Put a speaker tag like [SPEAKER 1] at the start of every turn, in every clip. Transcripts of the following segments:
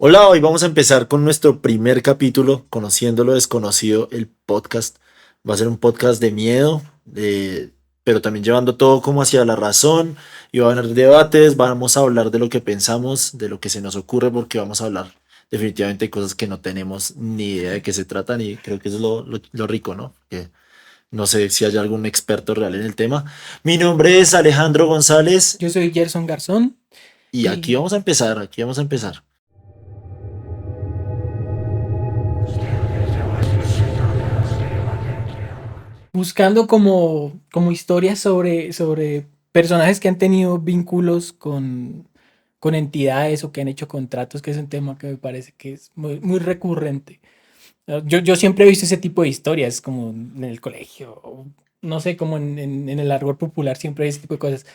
[SPEAKER 1] Hola, hoy vamos a empezar con nuestro primer capítulo, Conociendo lo Desconocido, el podcast. Va a ser un podcast de miedo, pero también llevando todo como hacia la razón. Y va a haber debates, vamos a hablar de lo que pensamos, de lo que se nos ocurre, porque vamos a hablar definitivamente de cosas que no tenemos ni idea de qué se tratan y creo que eso es lo rico, ¿no? Que no sé si hay algún experto real en el tema. Mi nombre es Alejandro González
[SPEAKER 2] Yo soy Gerson Garzón
[SPEAKER 1] y aquí
[SPEAKER 2] y
[SPEAKER 1] vamos a empezar, aquí vamos a empezar.
[SPEAKER 2] buscando como historias sobre personajes que han tenido vínculos con entidades o que han hecho contratos, que es un tema que me parece que es muy recurrente. Yo siempre he visto ese tipo de historias, como en el colegio, o no sé, como en el árbol popular, siempre hay ese tipo de cosas.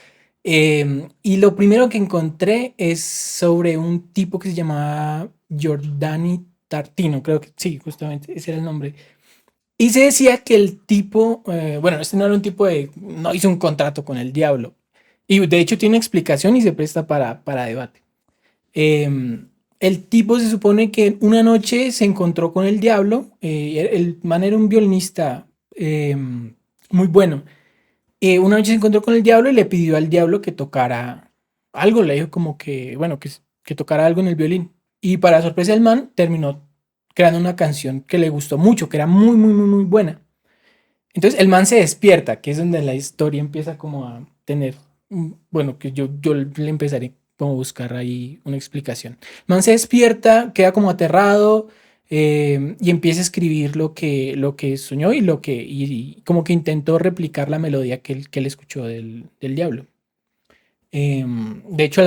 [SPEAKER 2] Y lo primero que encontré es sobre un tipo que se llamaba Giordani Tartino, creo que sí, justamente ese era el nombre. Y se decía que el tipo, bueno, este no era un tipo no hizo un contrato con el diablo. Y de hecho tiene explicación y se presta para debate. Eh, el tipo se supone que una noche se encontró con el diablo. El man era un violinista muy bueno. Una noche se encontró con el diablo y le pidió al diablo que tocara algo. Le dijo como que, bueno, que tocara algo en el violín. Y para sorpresa del man terminó creando una canción que le gustó mucho, que era muy buena. Entonces el man se despierta, que es donde la historia empieza como a tener, bueno, que yo le empezaré como a buscar ahí una explicación. El man se despierta, queda como aterrado y empieza a escribir lo que soñó y como que intentó replicar la melodía que él escuchó del diablo. De hecho,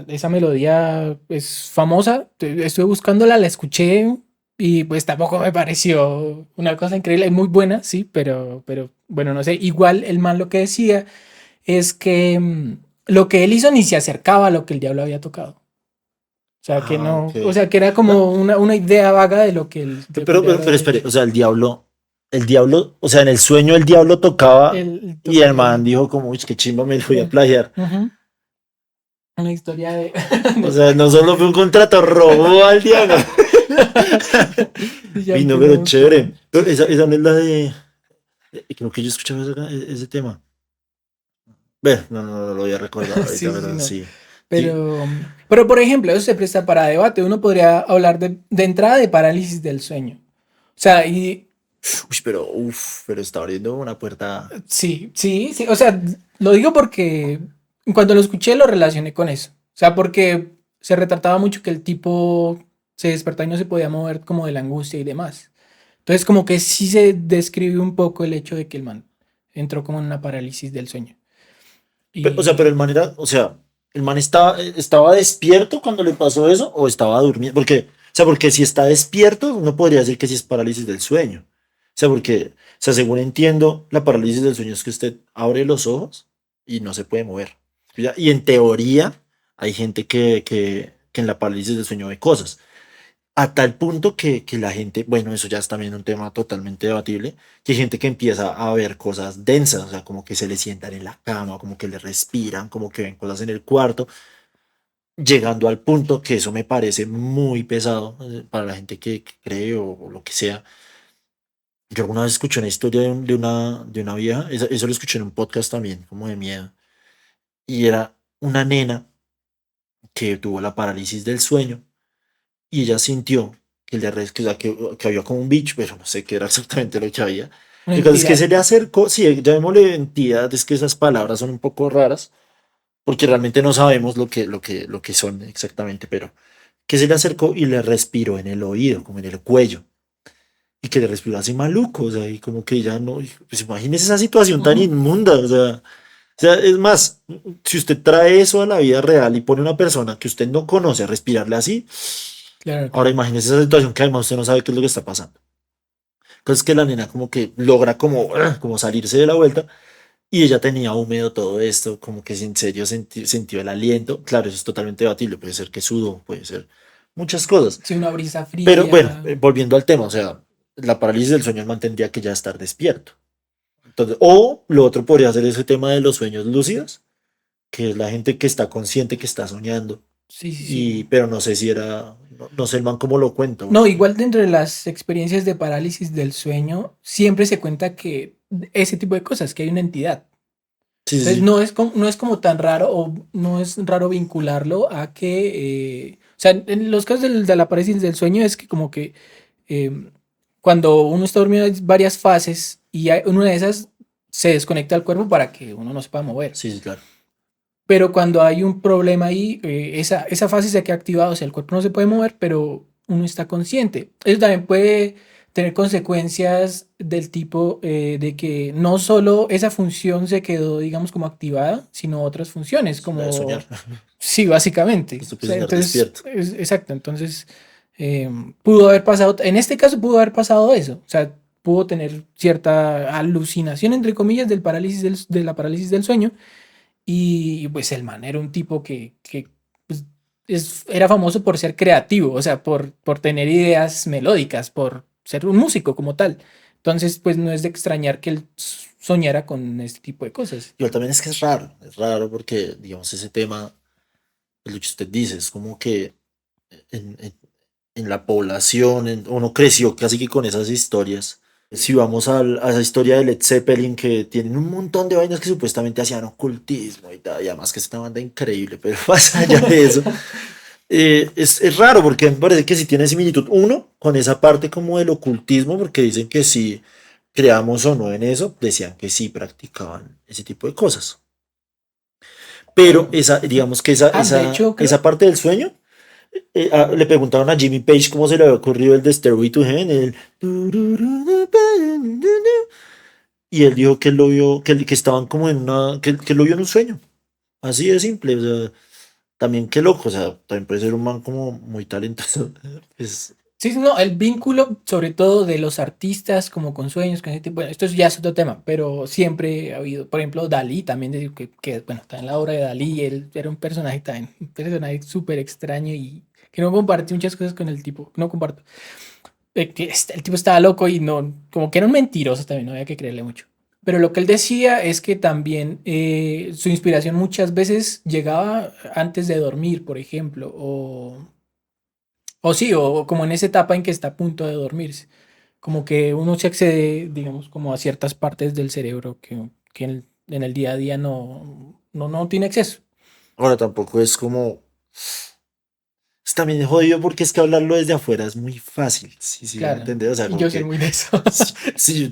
[SPEAKER 2] esa melodía es famosa. Estuve buscándola, la escuché y pues tampoco me pareció una cosa increíble. Muy buena, sí, pero bueno, no sé. Igual el man lo que decía es que lo que él hizo ni se acercaba a lo que el diablo había tocado. O sea, que
[SPEAKER 1] Ah, ok.
[SPEAKER 2] no, o sea, que era
[SPEAKER 1] No,
[SPEAKER 2] como una idea vaga de lo que el diablo
[SPEAKER 1] pero
[SPEAKER 2] había
[SPEAKER 1] espere,
[SPEAKER 2] hecho.
[SPEAKER 1] o sea, o sea, en el sueño el diablo tocaba y el man
[SPEAKER 2] El,
[SPEAKER 1] dijo como, uy, qué chimba me lo voy a
[SPEAKER 2] bueno,
[SPEAKER 1] plagiar.
[SPEAKER 2] ujú, una historia de,
[SPEAKER 1] O sea, no solo fue un contrato, robó al diablo.
[SPEAKER 2] y ya
[SPEAKER 1] Uy, no, pero
[SPEAKER 2] empezamos
[SPEAKER 1] chévere.
[SPEAKER 2] con...
[SPEAKER 1] Pero esa no es la de... Creo que yo escuchaba ese tema. Bueno, no lo voy a recordar ahorita,
[SPEAKER 2] Sí,
[SPEAKER 1] pero
[SPEAKER 2] no.
[SPEAKER 1] sí. Sí.
[SPEAKER 2] Pero, por ejemplo, eso se presta para debate. Uno podría hablar de entrada de parálisis del sueño. O sea, y
[SPEAKER 1] Uy, pero está abriendo una puerta.
[SPEAKER 2] sí. O sea, lo digo porque cuando lo escuché lo relacioné con eso. O sea, porque se retrataba mucho que el tipo se despertaba y no se podía mover como de la angustia y demás. Entonces, como que sí se describió un poco el hecho de que el man entró como en una parálisis del sueño.
[SPEAKER 1] O sea, pero el
[SPEAKER 2] Y
[SPEAKER 1] man era, o sea, el man estaba despierto cuando le pasó eso o estaba durmiendo. Porque si está despierto, uno podría decir que sí es parálisis del sueño. O sea, porque, o sea, según entiendo, la parálisis del sueño es que usted abre los ojos y no se puede mover. ¿Ya? Y en teoría, hay gente que en la parálisis del sueño ve cosas. A tal punto que la gente, bueno, eso ya es también un tema totalmente debatible, que hay gente que empieza a ver cosas densas, o sea, como que se le sientan en la cama, como que le respiran, como que ven cosas en el cuarto, llegando al punto que eso me parece muy pesado para la gente que cree o lo que sea. Yo alguna vez escuché una historia de una vieja, eso lo escuché en un podcast también, como de miedo, y era una nena que tuvo la parálisis del sueño y ella sintió que, o sea, que había como un bicho, pero no sé qué era exactamente lo que había.
[SPEAKER 2] una
[SPEAKER 1] El caso es que
[SPEAKER 2] entidad.
[SPEAKER 1] se le acercó, sí, llamémosle entidad, es que esas palabras son un poco raras, porque realmente no sabemos lo que son exactamente, pero que se le acercó y le respiró en el oído, como en el cuello, y que le respiró así maluco, o sea, y como que ya no, pues imagínese esa situación tan
[SPEAKER 2] Ujú.
[SPEAKER 1] inmunda, o sea, es más, si usted trae eso a la vida real y pone a una persona que usted no conoce a respirarle así,
[SPEAKER 2] Claro,
[SPEAKER 1] ahora
[SPEAKER 2] claro.
[SPEAKER 1] imagínese esa situación que además usted no sabe qué es lo que está pasando. Entonces que la nena como que logra como salirse de la vuelta y ella tenía húmedo todo esto, como que en serio sintió el aliento. Claro, eso es totalmente debatible, puede ser que sudó, puede ser muchas cosas.
[SPEAKER 2] Sí, una brisa
[SPEAKER 1] Pero bueno,
[SPEAKER 2] fría.
[SPEAKER 1] volviendo al tema, o sea, la parálisis del sueño el man tendría que ya estar despierto. Entonces, o lo otro podría ser ese tema de los sueños lúcidos, que es la gente que está consciente que está soñando.
[SPEAKER 2] Sí.
[SPEAKER 1] Pero no sé si era. No sé el man cómo lo cuenta.
[SPEAKER 2] No, igual dentro de las experiencias de parálisis del sueño, siempre se cuenta que ese tipo de cosas, que hay una entidad.
[SPEAKER 1] Sí, sí,
[SPEAKER 2] Entonces
[SPEAKER 1] sí.
[SPEAKER 2] no es como tan raro o no es raro vincularlo a que, o sea, en los casos de la parálisis del sueño es que como que eh, cuando uno está dormido hay varias fases y en una de esas se desconecta el cuerpo para que uno no se pueda mover.
[SPEAKER 1] Sí, sí, claro.
[SPEAKER 2] Pero cuando hay un problema ahí, esa fase se queda activada, o sea, el cuerpo no se puede mover, pero uno está consciente. Eso también puede tener consecuencias del tipo de que no solo esa función se quedó, digamos, como activada, sino otras funciones,
[SPEAKER 1] La de soñar.
[SPEAKER 2] como, sí, básicamente.
[SPEAKER 1] Esto
[SPEAKER 2] O
[SPEAKER 1] puede
[SPEAKER 2] sea,
[SPEAKER 1] soñar
[SPEAKER 2] entonces,
[SPEAKER 1] despierto.
[SPEAKER 2] exacto, entonces pudo haber pasado, en este caso pudo haber pasado eso, o sea, pudo tener cierta alucinación, entre comillas, de la parálisis del sueño y pues el man era un tipo que pues, era famoso por ser creativo, o sea, por tener ideas melódicas, por ser un músico como tal. Entonces, pues no es de extrañar que él soñara con este tipo de cosas.
[SPEAKER 1] Igual también es que es raro porque, digamos, ese tema, pues, lo que usted dice, es como que en, en- en la población, uno creció casi que con esas historias. Si vamos a esa historia de Led Zeppelin, que tienen un montón de vainas que supuestamente hacían ocultismo y tal, y además que es una banda increíble, pero más allá de eso, es raro porque me parece que sí tiene similitud, uno, con esa parte como del ocultismo, porque dicen que si creamos o no en eso, decían que sí practicaban ese tipo de cosas. Pero
[SPEAKER 2] Bueno,
[SPEAKER 1] esa, digamos que esa,
[SPEAKER 2] de
[SPEAKER 1] esa,
[SPEAKER 2] hecho,
[SPEAKER 1] esa parte del sueño, le preguntaron a Jimmy Page cómo se le había ocurrido el de Stairway to Heaven, y él dijo que él lo vio, que estaban como en una, que lo vio en un sueño, así de simple, o sea, también qué loco, o sea, también puede ser un man como muy talentoso, es,
[SPEAKER 2] sí, no, el vínculo, sobre todo de los artistas, como con sueños, con ese tipo, bueno, esto ya es otro tema, pero siempre ha habido, por ejemplo, Dalí también, bueno, está en la obra de Dalí, él era un personaje también, un personaje súper extraño y que no comparte muchas cosas con el tipo, no comparto. El tipo estaba loco y no, como que era un mentiroso también, no había que creerle mucho. Pero lo que él decía es que también su inspiración muchas veces llegaba antes de dormir, por ejemplo, o sí, o como en esa etapa en que está a punto de dormirse. Como que uno se accede, digamos, como a ciertas partes del cerebro que en el día a día no tiene acceso.
[SPEAKER 1] ahora tampoco es como, es también jodido porque es que hablarlo desde afuera es muy fácil, sí, sí, me
[SPEAKER 2] Claro.
[SPEAKER 1] entender, o sea,
[SPEAKER 2] Y
[SPEAKER 1] como
[SPEAKER 2] yo soy
[SPEAKER 1] que,
[SPEAKER 2] muy de eso.
[SPEAKER 1] sí, sí,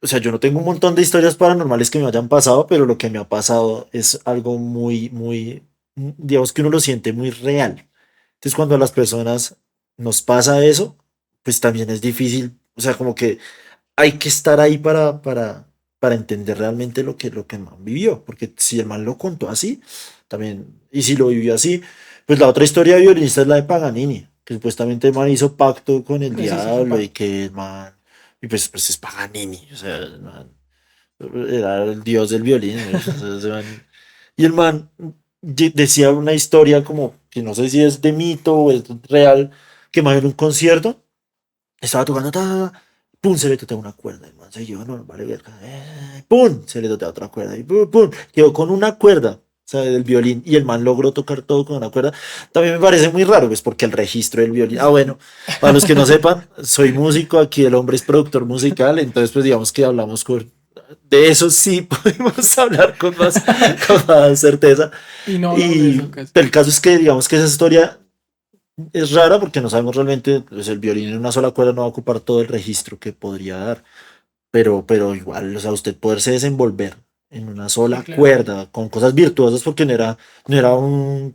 [SPEAKER 1] o sea, yo no tengo un montón de historias paranormales que me hayan pasado, pero lo que me ha pasado es algo digamos que uno lo siente muy real. Entonces, cuando a las personas nos pasa eso, pues también es difícil, o sea, como que hay que estar ahí para entender realmente lo que el man vivió, porque si el man lo contó así, también, y si lo vivió así, pues la otra historia de violinista es la de Paganini, que supuestamente el man hizo pacto con el
[SPEAKER 2] Sí, sí, sí,
[SPEAKER 1] diablo y que el man, y pues es Paganini, o sea, el man era el dios del violín, o sea, ese man, y el man decía una historia como, que no sé si es de mito o es real, que más en un concierto estaba tocando, pum, se le totea una cuerda, el man se yo, no, vale, verga, pum, se le totea otra cuerda, y pum, pum, quedó con una cuerda, o sea, del violín, y el man logró tocar todo con una cuerda. También me parece muy raro, pues, porque el registro del violín, bueno, para los que no sepan, soy músico, aquí el hombre es productor musical, entonces, pues, digamos que hablamos de eso sí podemos hablar con más certeza.
[SPEAKER 2] y no hablamos de
[SPEAKER 1] Y
[SPEAKER 2] eso casi.
[SPEAKER 1] el caso es que, digamos que esa historia es rara porque no sabemos realmente, pues el violín en una sola cuerda no va a ocupar todo el registro que podría dar, pero igual, o sea, usted poderse desenvolver en una
[SPEAKER 2] Sí,
[SPEAKER 1] sola
[SPEAKER 2] claro.
[SPEAKER 1] cuerda con cosas virtuosas porque no era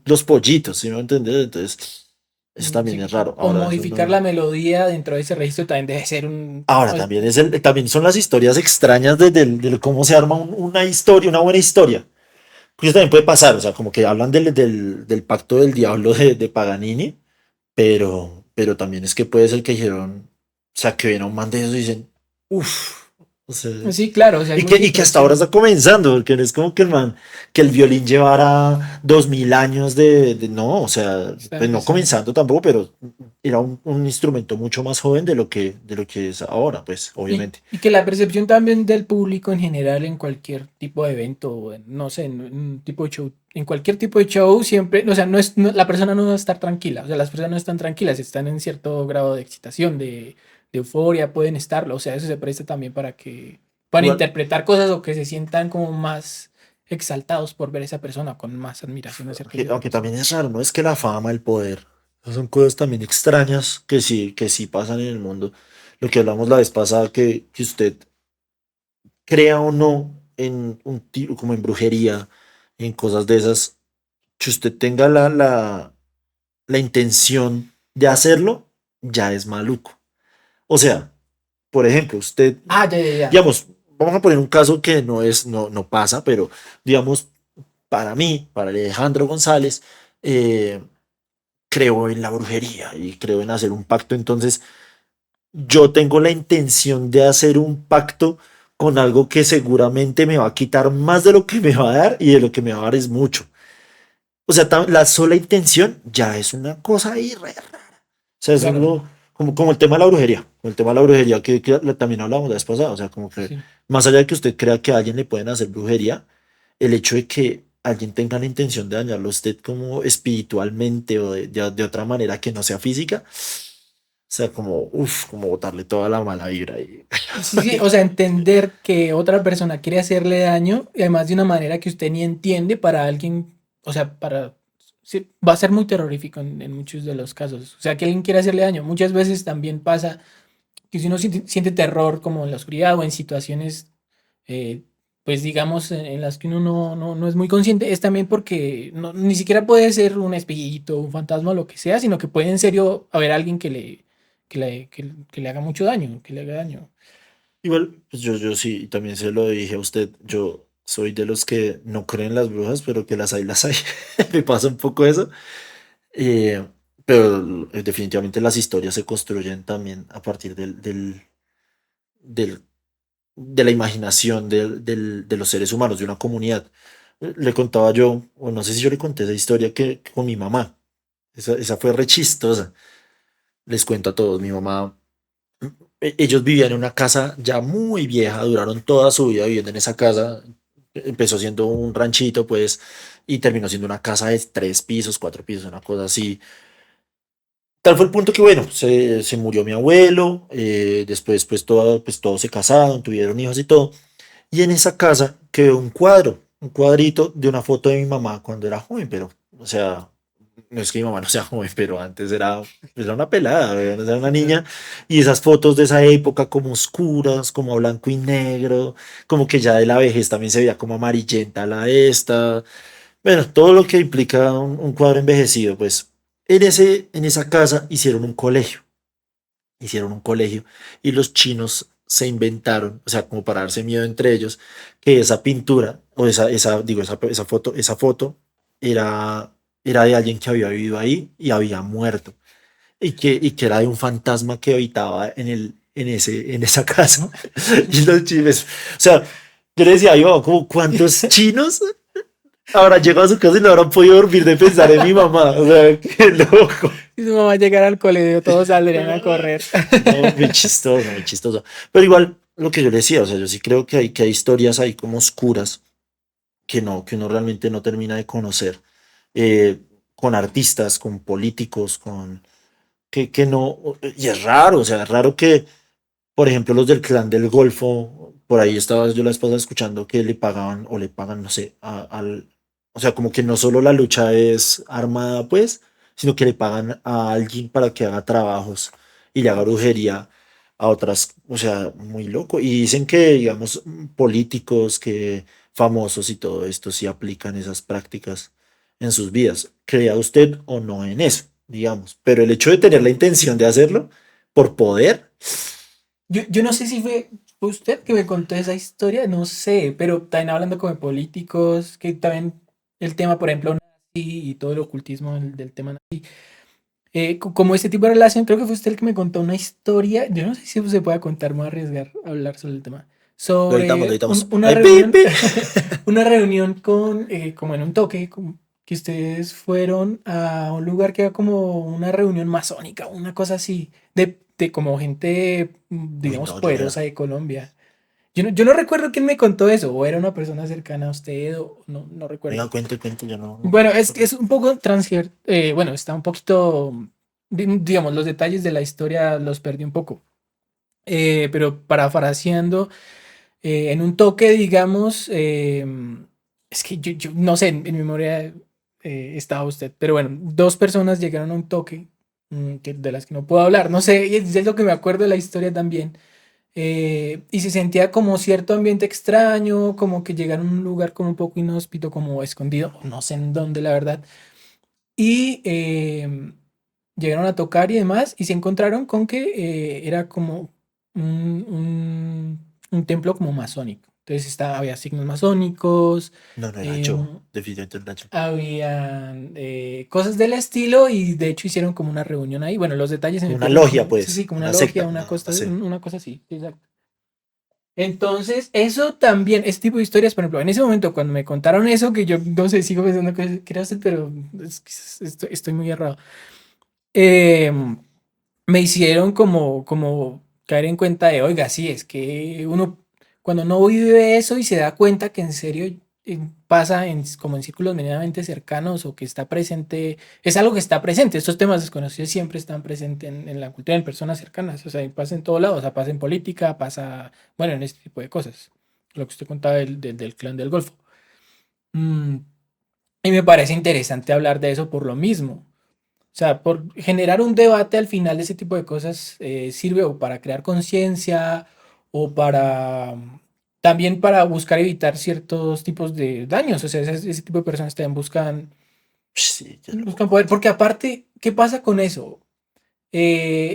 [SPEAKER 1] los pollitos, ¿sí me entiendes? Entonces, eso también
[SPEAKER 2] Sí,
[SPEAKER 1] es raro.
[SPEAKER 2] o
[SPEAKER 1] Ahora, eso
[SPEAKER 2] modificar
[SPEAKER 1] no.
[SPEAKER 2] la melodía dentro de ese registro también debe ser
[SPEAKER 1] Ahora, también son las historias extrañas de cómo se arma una historia, una buena historia. Pues eso también puede pasar, o sea, como que hablan del pacto del diablo de Paganini, pero también es que puede ser que dijeron, o sea, que ven a un man de eso y dicen, uff, o sea,
[SPEAKER 2] Sí, claro, o sea, hay
[SPEAKER 1] y que,
[SPEAKER 2] mucha
[SPEAKER 1] y que hasta ahora está
[SPEAKER 2] influencia.
[SPEAKER 1] comenzando, porque no es como que el violín llevara 2000 años no, o sea,
[SPEAKER 2] Está
[SPEAKER 1] pues no
[SPEAKER 2] empezando.
[SPEAKER 1] comenzando tampoco, pero era un instrumento mucho más joven de lo que es ahora, pues, obviamente.
[SPEAKER 2] Y que la percepción también del público en general en cualquier tipo de evento, o no sé, en un tipo de show, en cualquier tipo de show siempre, o sea, la persona no va a estar tranquila, o sea, las personas no están tranquilas, están en cierto grado de excitación, de euforia, pueden estarlo, o sea, eso se presta también para
[SPEAKER 1] Igual,
[SPEAKER 2] interpretar cosas o que se sientan como más exaltados por ver a esa persona, con más admiración acerca de esa
[SPEAKER 1] aunque
[SPEAKER 2] persona.
[SPEAKER 1] también es raro, ¿no? Es que la fama, el poder, son cosas también extrañas que sí pasan en el mundo. Lo que hablamos la vez pasada, que usted crea o no en un tipo, como en brujería, en cosas de esas, que usted tenga la intención de hacerlo, ya es maluco. O sea, por ejemplo, usted,
[SPEAKER 2] Ah, ya, ya, ya.
[SPEAKER 1] digamos, vamos a poner un caso que no pasa, pero digamos, para mí, para Alejandro González, eh, creo en la brujería y creo en hacer un pacto. Entonces, yo tengo la intención de hacer un pacto con algo que seguramente me va a quitar más de lo que me va a dar y de lo que me va a dar es mucho. O sea, la sola intención ya es una cosa ahí re rara. O sea, es
[SPEAKER 2] Claro,
[SPEAKER 1] uno, como el tema de la brujería, el tema de la brujería que también hablamos la vez pasada. O sea, como que
[SPEAKER 2] sí.
[SPEAKER 1] más allá de que usted crea que a alguien le pueden hacer brujería, el hecho de que alguien tenga la intención de dañarlo a usted como espiritualmente o de otra manera que no sea física, o sea, como, uff, como botarle toda la mala vibra ahí.
[SPEAKER 2] Sí, sí, o sea, entender que otra persona quiere hacerle daño y además de una manera que usted ni entiende para alguien, o sea, sí, va a ser muy terrorífico en muchos de los casos. O sea, que alguien quiere hacerle daño. Muchas veces también pasa que si uno siente terror como en la oscuridad o en situaciones, eh, pues digamos, en las que uno no es muy consciente, es también porque ni siquiera puede ser un espíritu, un fantasma o lo que sea, sino que puede en serio haber alguien que le haga mucho daño, que le haga daño.
[SPEAKER 1] Igual, pues yo sí, y también se lo dije a usted, yo soy de los que no creen en las brujas, pero que las hay, las hay. Me pasa un poco eso. Eh, pero definitivamente las historias se construyen también a partir del- de la imaginación de los seres humanos, de una comunidad. Le contaba yo, o no sé si yo le conté esa historia que con mi mamá. Esa fue re chistosa. Les cuento a todos, mi mamá, ellos vivían en una casa ya muy vieja, duraron toda su vida viviendo en esa casa. Empezó siendo un ranchito, pues, y terminó siendo una casa de 3 pisos, 4 pisos, una cosa así. Tal fue el punto que, bueno, se murió mi abuelo, después pues todos se casaron, tuvieron hijos y todo. Y en esa casa quedó un cuadro, un cuadrito de una foto de mi mamá cuando era joven, pero, o sea, no es que mi mamá no sea joven, pero antes era una pelada, era una niña. Y esas fotos de esa época como oscuras, como a blanco y negro, como que ya de la vejez también se veía como amarillenta la esta. Bueno, todo lo que implica un cuadro envejecido, pues en esa casa hicieron un colegio y los chinos se inventaron, o sea, como para darse miedo entre ellos, que esa pintura o digo, esa foto era, era de alguien que había vivido ahí y había muerto y que era de un fantasma que habitaba en esa casa. Y los chinos, o sea, yo le decía, yo, como, ¿cuántos chinos ahora llego a su casa y no habrán podido dormir de pensar en mi mamá? O sea, qué loco.
[SPEAKER 2] Si su mamá llegara al colegio, todos saldrían a correr.
[SPEAKER 1] No, muy chistoso, muy chistoso. Pero igual, lo que yo le decía, o sea, yo sí creo que hay historias ahí como oscuras que uno realmente no termina de conocer. eh, con artistas, con políticos, que no, y es raro, o sea, es raro que, por ejemplo, los del clan del Golfo, por ahí estaba yo la esposa escuchando que le pagaban o le pagan, no sé, o sea, como que no solo la lucha es armada, pues, sino que le pagan a alguien para que haga trabajos y le haga brujería a otras, o sea, muy loco. Y dicen que, digamos, políticos, que famosos y todo esto sí aplican esas prácticas en sus vidas. Crea usted o no en eso, digamos, pero el hecho de tener la intención de hacerlo por poder.
[SPEAKER 2] Yo no sé si fue usted que me contó esa historia, no sé, pero también hablando como de políticos, que también el tema, por ejemplo, nazi y todo el ocultismo del tema nazi, como este tipo de relación, creo que fue usted el que me contó una historia, yo no sé si se puede contar, me voy a arriesgar a hablar sobre el tema,
[SPEAKER 1] Lo
[SPEAKER 2] sobre
[SPEAKER 1] editamos.
[SPEAKER 2] una
[SPEAKER 1] Ay, pi,
[SPEAKER 2] reunión,
[SPEAKER 1] pi.
[SPEAKER 2] una reunión como en un toque, que ustedes fueron a un lugar que era como una reunión masónica, una cosa así, de como gente,
[SPEAKER 1] Uy,
[SPEAKER 2] digamos,
[SPEAKER 1] no, yo
[SPEAKER 2] poderosa
[SPEAKER 1] era.
[SPEAKER 2] de Colombia. Yo no recuerdo quién me contó eso, o era una persona cercana a usted, o no
[SPEAKER 1] Venga,
[SPEAKER 2] recuerdo.
[SPEAKER 1] cuente, yo no.
[SPEAKER 2] Bueno, es que es un poco transgier, bueno, está un poquito, digamos, los detalles de la historia los perdí un poco. Pero parafraseando, en un toque, digamos, es que yo no sé, en mi memoria estaba usted, pero bueno, dos personas llegaron a un toque de las que no puedo hablar, no sé, y es lo que me acuerdo de la historia también. Y se sentía como cierto ambiente extraño, como que llegaron a un lugar como un poco inhóspito, como escondido, no sé en dónde, la verdad. Y llegaron a tocar y demás, y se encontraron con que era como un templo como masónico. Entonces había signos masónicos,
[SPEAKER 1] No, no era
[SPEAKER 2] eh,
[SPEAKER 1] yo. Definitivamente no era yo.
[SPEAKER 2] había cosas del estilo, y de hecho hicieron como una reunión ahí. Bueno, los detalles se
[SPEAKER 1] Como
[SPEAKER 2] me
[SPEAKER 1] una
[SPEAKER 2] pierden
[SPEAKER 1] logia,
[SPEAKER 2] como, sí, sí,
[SPEAKER 1] pues.
[SPEAKER 2] como una
[SPEAKER 1] Una
[SPEAKER 2] logia,
[SPEAKER 1] secta.
[SPEAKER 2] una
[SPEAKER 1] No,
[SPEAKER 2] cosa,
[SPEAKER 1] no sé.
[SPEAKER 2] una cosa así, exacto. Entonces, eso también, este tipo de historias, por ejemplo, en ese momento cuando me contaron eso, que yo no sé, sigo pensando que era usted, pero estoy muy errado. eh, Me hicieron como caer en cuenta de, oiga, sí, es que uno cuando no vive eso y se da cuenta que en serio pasa como en círculos medianamente cercanos, o que está presente, es algo que está presente. Estos temas desconocidos siempre están presentes en la cultura, en personas cercanas, o sea, y pasa en todos lados, o sea, pasa en política, pasa, bueno, en este tipo de cosas, lo que usted contaba del clan del Golfo. Mm, y me parece interesante hablar de eso por lo mismo. O sea, por generar un debate al final de ese tipo de cosas sirve o para crear conciencia, o para también para buscar evitar ciertos tipos de daños. O sea, ese tipo de personas también
[SPEAKER 1] Sí, qué
[SPEAKER 2] buscan
[SPEAKER 1] loco.
[SPEAKER 2] poder. Porque aparte, ¿qué pasa con eso?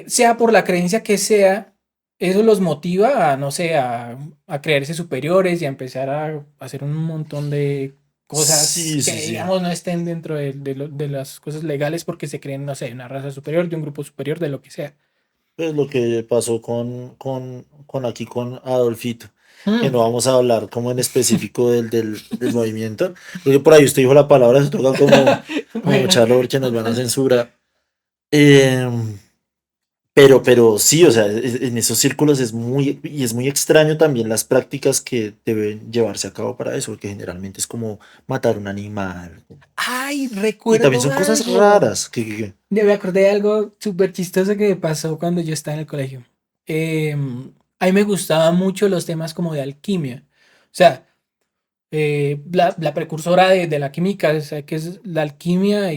[SPEAKER 2] Sea por la creencia que sea, eso los motiva a, no sé, a creerse superiores y a empezar a hacer un montón de cosas
[SPEAKER 1] Sí,
[SPEAKER 2] que,
[SPEAKER 1] sí, sí.
[SPEAKER 2] digamos, no estén dentro de las cosas legales, porque se creen, no sé, una raza superior, de un grupo superior, de lo que sea.
[SPEAKER 1] Pues lo que pasó con aquí con Adolfito, que
[SPEAKER 2] Mm.
[SPEAKER 1] no vamos a hablar como en específico del movimiento, porque por ahí usted dijo la palabra, se toca como
[SPEAKER 2] Bueno,
[SPEAKER 1] echarlo porque nos van a censurar. Em, pero sí, o sea, en esos círculos es muy extraño también las prácticas que deben llevarse a cabo para eso, porque generalmente es como matar un animal.
[SPEAKER 2] ay,
[SPEAKER 1] Y también
[SPEAKER 2] recuerdo
[SPEAKER 1] son cosas
[SPEAKER 2] algo.
[SPEAKER 1] raras.
[SPEAKER 2] Ya me acordé de algo súper chistoso que me pasó cuando yo estaba en el colegio. A mí me gustaban mucho los temas como de alquimia. O sea, la precursora de la química, o sea, que es la alquimia,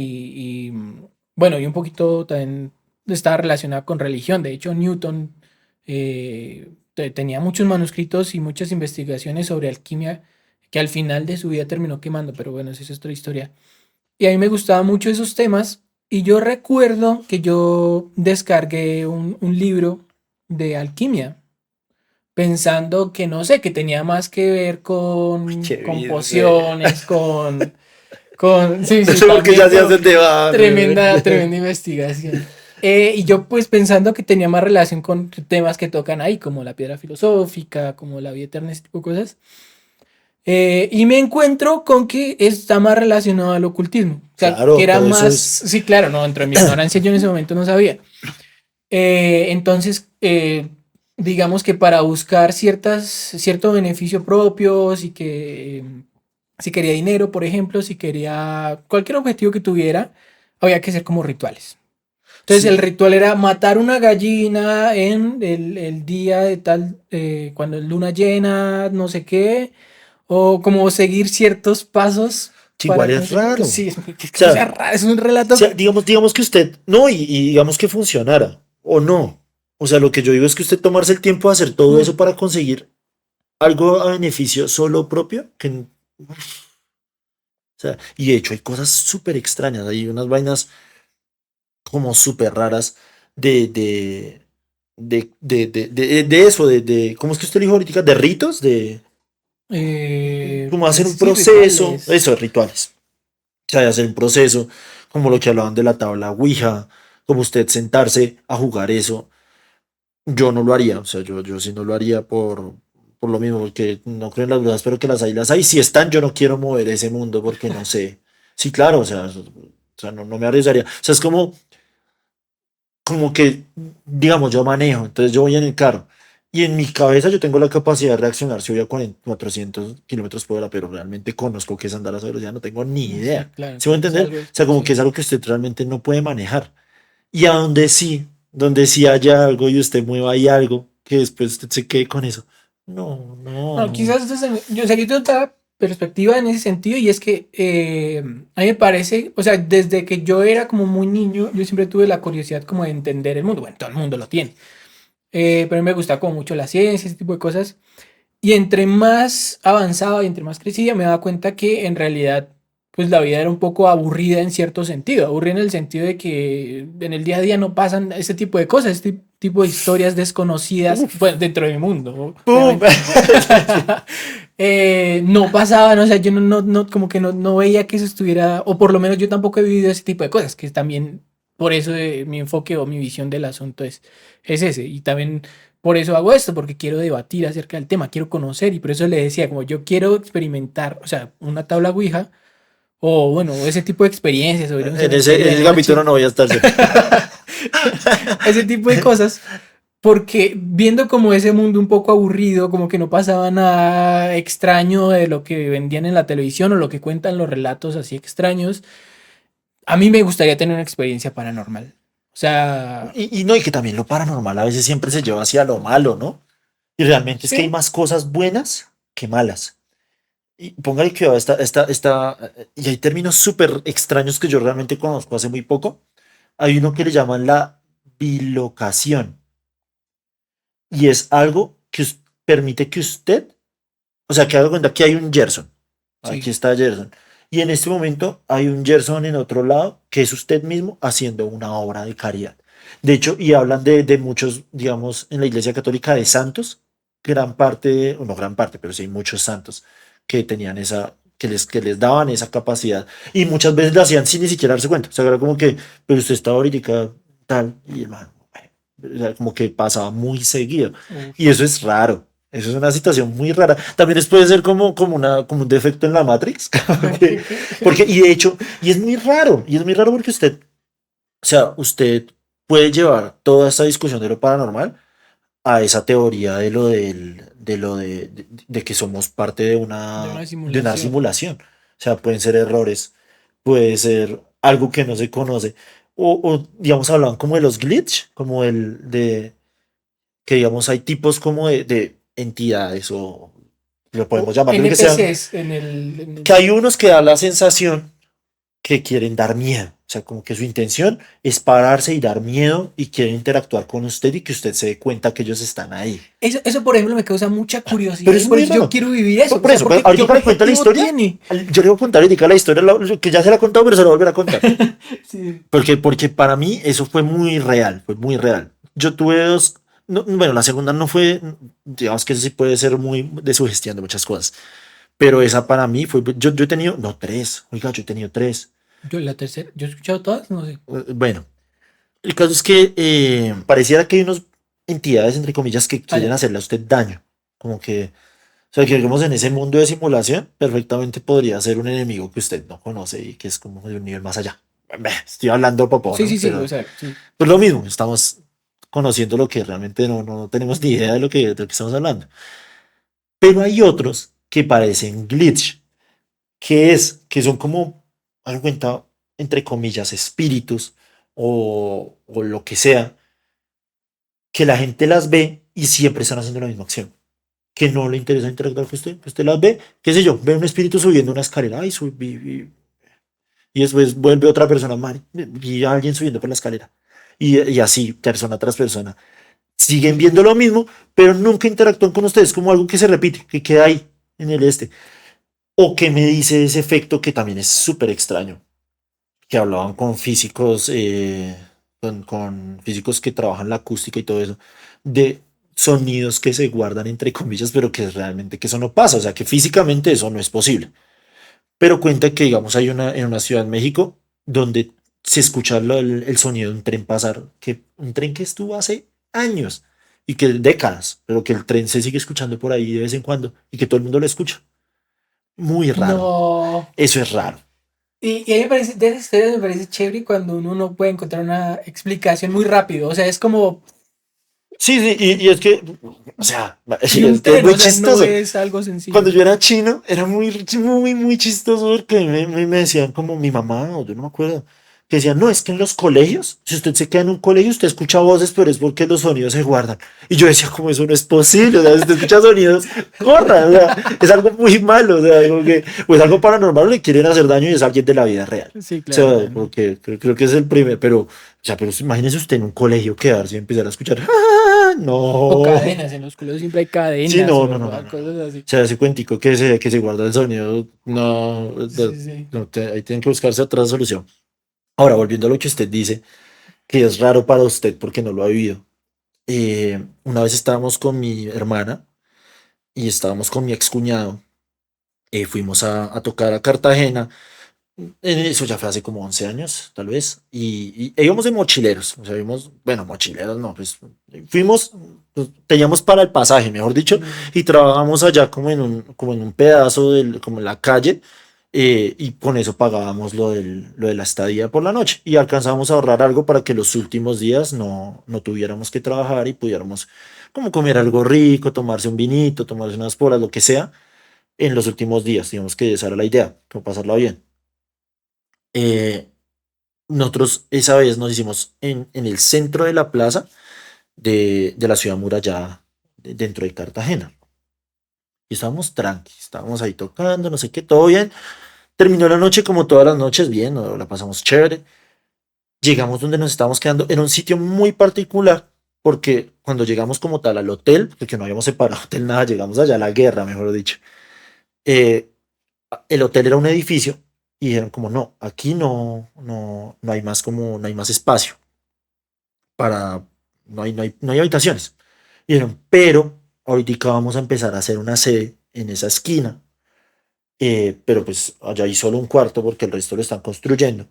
[SPEAKER 2] bueno, y un poquito también estaba relacionada con religión. De hecho, Newton tenía muchos manuscritos y muchas investigaciones sobre alquimia, que al final de su vida terminó quemando, pero bueno, esa es otra historia. Y a mí me gustaban mucho esos temas. Y yo recuerdo que yo descargué un libro de alquimia, pensando que no sé, que tenía más que ver
[SPEAKER 1] Uy,
[SPEAKER 2] con,
[SPEAKER 1] qué
[SPEAKER 2] con
[SPEAKER 1] vida.
[SPEAKER 2] pociones, sí,
[SPEAKER 1] No
[SPEAKER 2] sí,
[SPEAKER 1] sé por qué
[SPEAKER 2] también
[SPEAKER 1] ya se
[SPEAKER 2] como
[SPEAKER 1] hace el
[SPEAKER 2] tremenda,
[SPEAKER 1] debate.
[SPEAKER 2] tremenda investigación. Y yo pues pensando que tenía más relación con temas que tocan ahí, como la piedra filosófica, como la vida eterna, ese tipo de cosas. Y me encuentro con que está más relacionado al ocultismo. O sea, que
[SPEAKER 1] Claro,
[SPEAKER 2] era
[SPEAKER 1] todo eso
[SPEAKER 2] más,
[SPEAKER 1] es.
[SPEAKER 2] sí, claro, no, dentro de mi ignorancia yo en ese momento no sabía. Entonces, digamos que para buscar cierto beneficio propio, si quería dinero, por ejemplo, si quería cualquier objetivo que tuviera, había que hacer como rituales. Entonces el
[SPEAKER 1] Sí,
[SPEAKER 2] ritual era matar una gallina en el día de tal, cuando es luna llena, no sé qué, o como seguir ciertos pasos
[SPEAKER 1] que igual
[SPEAKER 2] para
[SPEAKER 1] es
[SPEAKER 2] conseguir.
[SPEAKER 1] raro. O
[SPEAKER 2] Sí, es que eso sea
[SPEAKER 1] sea,
[SPEAKER 2] raro, es un relato.
[SPEAKER 1] digamos que usted, no, y digamos que funcionara, o no. O sea, lo que yo digo es que usted tomarse el tiempo de hacer todo
[SPEAKER 2] Mm.
[SPEAKER 1] eso para conseguir algo a beneficio solo propio, o sea, y de hecho hay cosas súper extrañas, hay unas vainas como súper raras de, de, de eso, ¿cómo es que usted dijo ahorita? De ritos, como hacer
[SPEAKER 2] Pues
[SPEAKER 1] un
[SPEAKER 2] sí,
[SPEAKER 1] proceso,
[SPEAKER 2] rituales.
[SPEAKER 1] eso, rituales. O sea, de hacer un proceso, como lo que hablaban de la tabla Ouija, como usted sentarse a jugar eso. Yo no lo haría, o sea, yo sí no lo haría por lo mismo, porque no creo en las dudas, pero que las hay, las hay. Si están, yo no quiero mover ese mundo porque no sé. Sí, claro, o sea, no, no me arriesgaría. O sea, es como que, digamos, yo manejo, entonces yo voy en el carro y en mi cabeza yo tengo la capacidad de reaccionar si voy a 40 400 kilómetros por hora, pero realmente conozco qué es andar a esa velocidad, no tengo ni
[SPEAKER 2] Sí,
[SPEAKER 1] idea.
[SPEAKER 2] claro,
[SPEAKER 1] ¿Sí voy a
[SPEAKER 2] es
[SPEAKER 1] entender? O
[SPEAKER 2] algo,
[SPEAKER 1] sea, como que
[SPEAKER 2] sí.
[SPEAKER 1] es algo que usted realmente no puede manejar. Y a donde sí haya algo y usted mueva ahí algo, que después usted se quede con eso. No, no,
[SPEAKER 2] No,
[SPEAKER 1] no.
[SPEAKER 2] quizás yo, o sea, yo tengo otra perspectiva en ese sentido y es que a mí me parece, o sea, desde que yo era como muy niño, yo siempre tuve la curiosidad como de entender el mundo. Bueno, todo el mundo lo tiene. Pero a mí me gusta como mucho la ciencia, ese tipo de cosas. Y entre más avanzaba y entre más crecía, me daba cuenta que en realidad, pues la vida era un poco aburrida en cierto sentido. Aburrida en el sentido de que en el día a día no pasan ese tipo de cosas, este tipo de historias desconocidas,
[SPEAKER 1] Uf,
[SPEAKER 2] bueno, dentro de mi mundo,
[SPEAKER 1] ¡pum!
[SPEAKER 2] obviamente. No pasaban, o sea, yo como que no veía que eso estuviera, o por lo menos yo tampoco he vivido ese tipo de cosas, que también por eso mi enfoque o mi visión del asunto es ese. Y también por eso hago esto, porque quiero debatir acerca del tema, quiero conocer y por eso le decía, como yo quiero experimentar, o sea, una tabla Ouija o bueno, ese tipo de experiencias o ir a un
[SPEAKER 1] En
[SPEAKER 2] cementerio de
[SPEAKER 1] ese capítulo
[SPEAKER 2] noche,
[SPEAKER 1] no voy a estar yo.
[SPEAKER 2] ese tipo de cosas, porque viendo como ese mundo un poco aburrido, como que no pasaba nada extraño de lo que vendían en la televisión o lo que cuentan los relatos así extraños, a mí me gustaría tener una experiencia paranormal. O sea,
[SPEAKER 1] Y no, y que también lo paranormal a veces siempre se lleva hacia lo malo, ¿no? Y realmente es que hay
[SPEAKER 2] sí,
[SPEAKER 1] más cosas buenas que malas. Y póngale cuidado, y hay términos súper extraños que yo realmente conozco hace muy poco. Hay uno que le llaman la bilocación. Y es algo que permite que usted, o sea, que haga cuenta que hay un Gerson. Aquí
[SPEAKER 2] sí.
[SPEAKER 1] está Gerson. Y en este momento hay un Gerson en otro lado que es usted mismo haciendo una obra de caridad. De hecho, y hablan de muchos, digamos, en la Iglesia Católica de santos, gran parte, o no gran parte, pero sí hay muchos santos que tenían que les daban esa capacidad. Y muchas veces lo hacían sin ni siquiera darse cuenta. O sea, era como que, pero usted está ahorita tal, y hermano, o sea, como que pasaba muy seguido. Y
[SPEAKER 2] Uf.
[SPEAKER 1] eso es raro. Eso es una situación muy rara. También puede ser como un defecto en la Matrix. Porque, y de hecho, y es muy raro porque usted puede llevar toda esta discusión de lo paranormal a esa teoría de que somos parte de
[SPEAKER 2] De
[SPEAKER 1] una,
[SPEAKER 2] una
[SPEAKER 1] de una
[SPEAKER 2] simulación.
[SPEAKER 1] simulación. O sea, pueden ser errores, puede ser algo que no se conoce. Digamos, hablaban como de los glitch, como que digamos hay tipos como de entidades o lo
[SPEAKER 2] O
[SPEAKER 1] podemos llamar lo que sea,
[SPEAKER 2] NPCs
[SPEAKER 1] que hay unos que da la sensación que quieren dar miedo, o sea, como que su intención es pararse y dar miedo y quieren interactuar con usted y que usted se dé cuenta que ellos están ahí.
[SPEAKER 2] eso, por ejemplo, me causa mucha
[SPEAKER 1] Pero
[SPEAKER 2] curiosidad y
[SPEAKER 1] es
[SPEAKER 2] por
[SPEAKER 1] muy
[SPEAKER 2] eso yo
[SPEAKER 1] raro.
[SPEAKER 2] quiero vivir eso. O
[SPEAKER 1] Por
[SPEAKER 2] sea,
[SPEAKER 1] eso, pero
[SPEAKER 2] porque
[SPEAKER 1] ahorita
[SPEAKER 2] ¿qué
[SPEAKER 1] le cuento la
[SPEAKER 2] objetivo
[SPEAKER 1] historia.
[SPEAKER 2] tiene?
[SPEAKER 1] Yo le voy a contar ahorita la historia que ya se la he contado, pero se la voy a volver a contar.
[SPEAKER 2] Sí.
[SPEAKER 1] Porque para mí eso fue muy real, fue muy real. Yo tuve dos, bueno, la segunda no fue, digamos que eso sí puede ser muy de sugestión de muchas cosas, pero esa para mí fue, yo he tenido, no, tres, oiga, yo he tenido tres.
[SPEAKER 2] Yo la tercera, yo he escuchado todas, no sé.
[SPEAKER 1] Bueno, el caso es que pareciera que hay unas entidades, entre comillas, que quieren
[SPEAKER 2] Allá.
[SPEAKER 1] hacerle a usted daño, como que, o sea, que digamos en ese mundo de simulación, perfectamente podría ser un enemigo que usted no conoce y que es como de un nivel más allá. Estoy hablando popó,
[SPEAKER 2] Sí,
[SPEAKER 1] ¿no?
[SPEAKER 2] sí, sí, o
[SPEAKER 1] Pero
[SPEAKER 2] sea, sí.
[SPEAKER 1] pues lo mismo, estamos conociendo lo que realmente no tenemos ni idea de lo que estamos hablando. Pero hay otros que parecen glitch, que son como, haz de cuenta, entre comillas, espíritus o lo que sea, que la gente las ve y siempre están haciendo la misma acción. Que no le interesa interactuar con usted, que usted las ve, qué sé yo, ve un espíritu subiendo una escalera, ay, y después vuelve otra persona, y alguien subiendo por la escalera. Y así, persona tras persona. Siguen viendo lo mismo, pero nunca interactúan con ustedes, como algo que se repite, que queda ahí, en el este. O que me dice ese efecto que también es súper extraño, que hablaban con físicos, con físicos que trabajan la acústica y todo eso, de sonidos que se guardan entre comillas, pero que realmente que eso no pasa, o sea, que físicamente eso no es posible. Pero cuenta que, digamos, en una ciudad en México donde se escucha el sonido de un tren pasar, un tren que estuvo hace años y que décadas, pero que el tren se sigue escuchando por ahí de vez en cuando y que todo el mundo lo escucha. Muy raro.
[SPEAKER 2] No.
[SPEAKER 1] Eso es raro.
[SPEAKER 2] Y a mí me parece, de esas historias me parece chévere cuando uno no puede encontrar una explicación muy rápido. O sea, es como
[SPEAKER 1] Sí, sí, y es que, o sea,
[SPEAKER 2] y un
[SPEAKER 1] es que es
[SPEAKER 2] tren,
[SPEAKER 1] muy
[SPEAKER 2] o sea, no
[SPEAKER 1] chistoso.
[SPEAKER 2] es algo sencillo.
[SPEAKER 1] Cuando yo era chino, era muy chistoso porque me decían como mi mamá, o yo no me acuerdo, que decían, no, es que en los colegios, si usted se queda en un colegio, usted escucha voces, pero es porque los sonidos se guardan. Y yo decía, como eso no es posible, o sea, si usted escucha sonidos, corra, o sea, es algo muy malo, o sea, como que, o es algo paranormal, o le quieren hacer daño y es alguien de la vida real.
[SPEAKER 2] Sí,
[SPEAKER 1] O
[SPEAKER 2] claro,
[SPEAKER 1] sea,
[SPEAKER 2] no, no.
[SPEAKER 1] porque creo que es el primer, pero, o sea, pero imagínese usted en un colegio quedarse y empezar a escuchar, ¡ah!
[SPEAKER 2] O
[SPEAKER 1] No.
[SPEAKER 2] cadenas, en los colegios siempre hay
[SPEAKER 1] Sí,
[SPEAKER 2] cadenas
[SPEAKER 1] no,
[SPEAKER 2] o
[SPEAKER 1] no, no, no, no, no.
[SPEAKER 2] cosas
[SPEAKER 1] O
[SPEAKER 2] así.
[SPEAKER 1] sea, ese cuentico que se guarda el sonido, no,
[SPEAKER 2] Sí, sí.
[SPEAKER 1] ahí tienen que buscarse otra solución. Ahora, volviendo a lo que usted dice, que es raro para usted porque no lo ha vivido. Una vez estábamos con mi hermana y estábamos con mi excuñado. Fuimos a tocar a Cartagena. Eso ya fue hace como 11 años, tal vez. E íbamos de mochileros. O sea, íbamos, bueno, mochileros no, pues fuimos, pues, teníamos para el pasaje, mejor dicho,
[SPEAKER 2] Mm.
[SPEAKER 1] y trabajamos allá como en un pedazo, como en la calle, y con eso pagábamos lo de la estadía por la noche. Y alcanzábamos a ahorrar algo para que los últimos días no tuviéramos que trabajar y pudiéramos como comer algo rico, tomarse un vinito, tomarse unas polas, lo que sea, en los últimos días. Digamos que esa era la idea, como pasarla bien. Eh, Nosotros esa vez nos hicimos en el centro de la plaza de la ciudad murallada dentro de Cartagena. Y estábamos tranquilos, estábamos ahí tocando, no sé qué, todo bien. Terminó la noche como todas las noches, bien, la pasamos chévere. Llegamos donde nos estábamos quedando, en un sitio muy particular, porque cuando llegamos como tal al hotel, porque no habíamos separado hotel nada, llegamos allá a la guerra, mejor dicho. eh, el hotel era un edificio y dijeron como no, aquí no hay más como, no hay más espacio para, no hay habitaciones. Y dijeron, pero ahorita vamos a empezar a hacer una sede en esa esquina, pero pues allá hay solo un cuarto porque el resto lo están construyendo.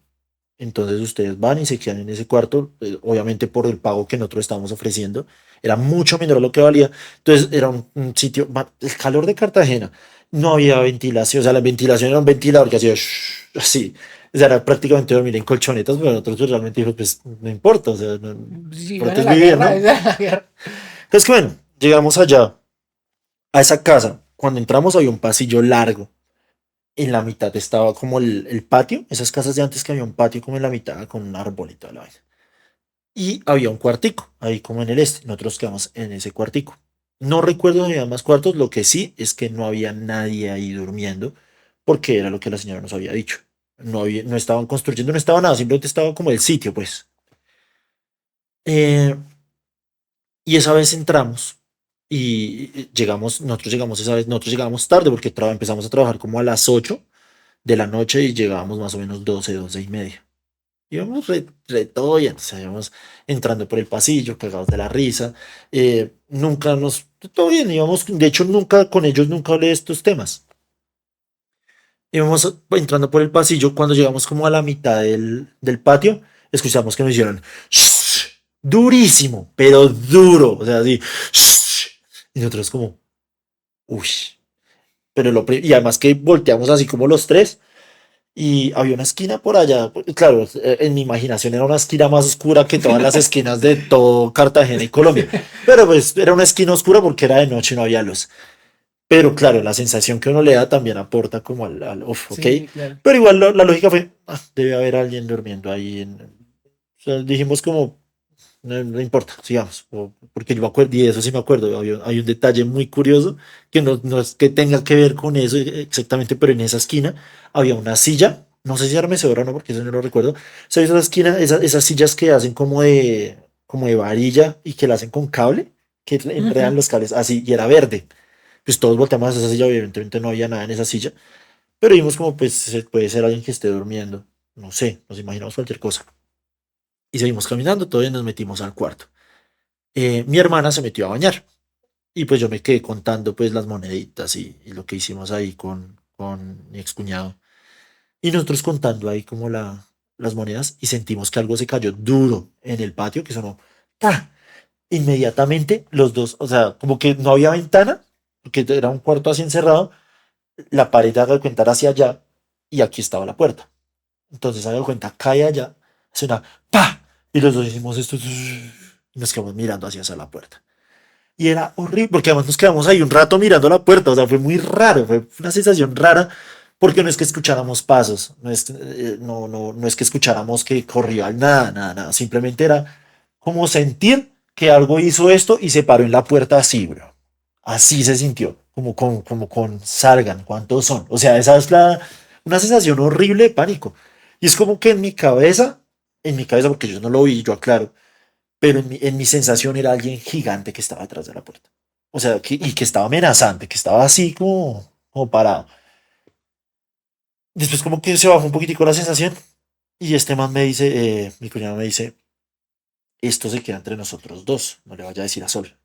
[SPEAKER 1] Entonces ustedes van y se quedan en ese cuarto, obviamente por el pago que nosotros estábamos ofreciendo, era mucho menor a lo que valía. Entonces era un sitio, el calor de Cartagena, no había ventilación, o sea, la ventilación era un ventilador que hacía así, o sea, era prácticamente dormir en colchonetas, pero nosotros pues, realmente dijimos, pues no importa, o sea, no,
[SPEAKER 2] Si
[SPEAKER 1] importa
[SPEAKER 2] van a
[SPEAKER 1] es
[SPEAKER 2] la
[SPEAKER 1] vivir,
[SPEAKER 2] guerra,
[SPEAKER 1] ¿no?
[SPEAKER 2] es a la guerra.
[SPEAKER 1] Entonces, que bueno, llegamos allá, a esa casa, cuando entramos había un pasillo largo, en la mitad estaba como el patio, esas casas de antes que había un patio como en la mitad con un árbol y toda la vaina. Y había un cuartico, ahí como en el este. Nosotros quedamos en ese cuartico. No recuerdo si había más cuartos, lo que sí es que no había nadie ahí durmiendo, porque era lo que la señora nos había dicho. No estaban construyendo, no estaba nada, simplemente estaba como el sitio, pues. Eh, y esa vez entramos y llegamos, nosotros llegamos esa vez, nosotros llegamos tarde porque empezamos a trabajar como a las 8 de la noche y llegábamos más o menos 12 y media. Íbamos re todo bien, o sea, íbamos entrando por el pasillo, cagados de la risa. Nunca nos, todo bien, íbamos, de hecho, nunca con ellos nunca hablé de estos temas. Íbamos entrando por el pasillo, cuando llegamos como a la mitad del patio, escuchamos que nos hicieron "Shh", durísimo, pero duro, o sea, así, "Shh", y nosotros como, uy, pero y además que volteamos así como los tres. Y había una esquina por allá, pues, claro, en mi imaginación era una esquina más oscura que todas las esquinas de todo Cartagena y Colombia. Pero pues era una esquina oscura porque era de noche y no había luz. Pero claro, la sensación que uno le da también aporta como uf, ok.
[SPEAKER 2] Sí, claro.
[SPEAKER 1] Pero igual la lógica fue, debe haber alguien durmiendo ahí. O sea, dijimos como, no importa, sigamos. Porque yo me acuerdo, y de eso sí me acuerdo, hay un detalle muy curioso que no es que tenga que ver con eso exactamente, pero en esa esquina había una silla, no sé si era mecedora o no, porque eso no lo recuerdo. ¿Sabes esa esquina, esas sillas que hacen como de varilla y que la hacen con cable, que enredan
[SPEAKER 2] Ujú.
[SPEAKER 1] los cables así, y era verde? Pues todos volteamos a esa silla, evidentemente no había nada en esa silla, pero vimos como pues puede ser alguien que esté durmiendo, no sé, nos imaginamos cualquier cosa. Y seguimos caminando, todavía nos metimos al cuarto. Mi hermana se metió a bañar y pues yo me quedé contando pues las moneditas y lo que hicimos ahí con mi excuñado. Y nosotros contando ahí como las monedas y sentimos que algo se cayó duro en el patio, que sonó ¡pah! Inmediatamente los dos, o sea, como que no había ventana, porque era un cuarto así encerrado, la pared haga de cuenta hacia allá y aquí estaba la puerta. Entonces, haga de cuenta, cae allá, suena ¡pa! Y los dos hicimos esto y nos quedamos mirando hacia la puerta. Y era horrible, porque además nos quedamos ahí un rato mirando la puerta, o sea, fue muy raro, fue una sensación rara, porque no es que escucháramos pasos, no es que escucháramos que corría nada, nada, nada, simplemente era como sentir que algo hizo esto y se paró en la puerta así, bro. Así se sintió, como con salgan, ¿cuántos son? O sea, esa es una sensación horrible de pánico. Y es como que en mi cabeza, porque yo no lo vi, yo aclaro, pero en mi sensación era alguien gigante que estaba detrás de la puerta. O sea, y que estaba amenazante, que estaba así como parado. Después como que se bajó un poquitico la sensación y este man me dice, mi cuñado me dice, esto se queda entre nosotros dos, no le vaya a decir a Sol.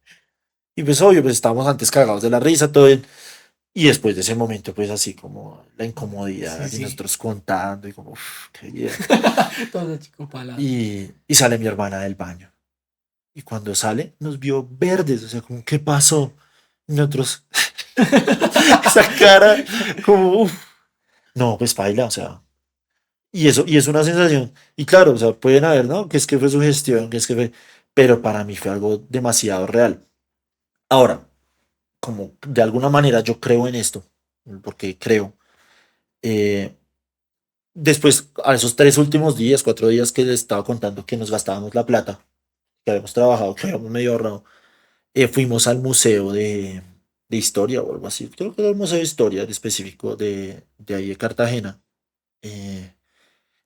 [SPEAKER 1] Y pues obvio, pues estábamos antes cagados de la risa, todo bien. Y después de ese momento, pues así como la
[SPEAKER 2] Sí,
[SPEAKER 1] incomodidad y
[SPEAKER 2] sí.
[SPEAKER 1] nosotros contando y como, qué bien.
[SPEAKER 2] Todo chico palado.
[SPEAKER 1] Y sale mi hermana del baño. Y cuando sale, nos vio verdes, o sea, como, ¿qué pasó? Y nosotros, esa cara, como, uf. No, pues baila, o sea, y es una sensación, y claro, o sea, pueden haber, ¿no? Que es que fue su gestión, que es que fue, pero para mí fue algo demasiado real. Ahora, como de alguna manera yo creo en esto, porque creo, eh, después, a esos 3 últimos días, 4 días que les estaba contando que nos gastábamos la plata, que habíamos trabajado, que habíamos medio ahorrado, fuimos al museo de historia o algo así, creo que era el museo de historia en específico de ahí de Cartagena, eh,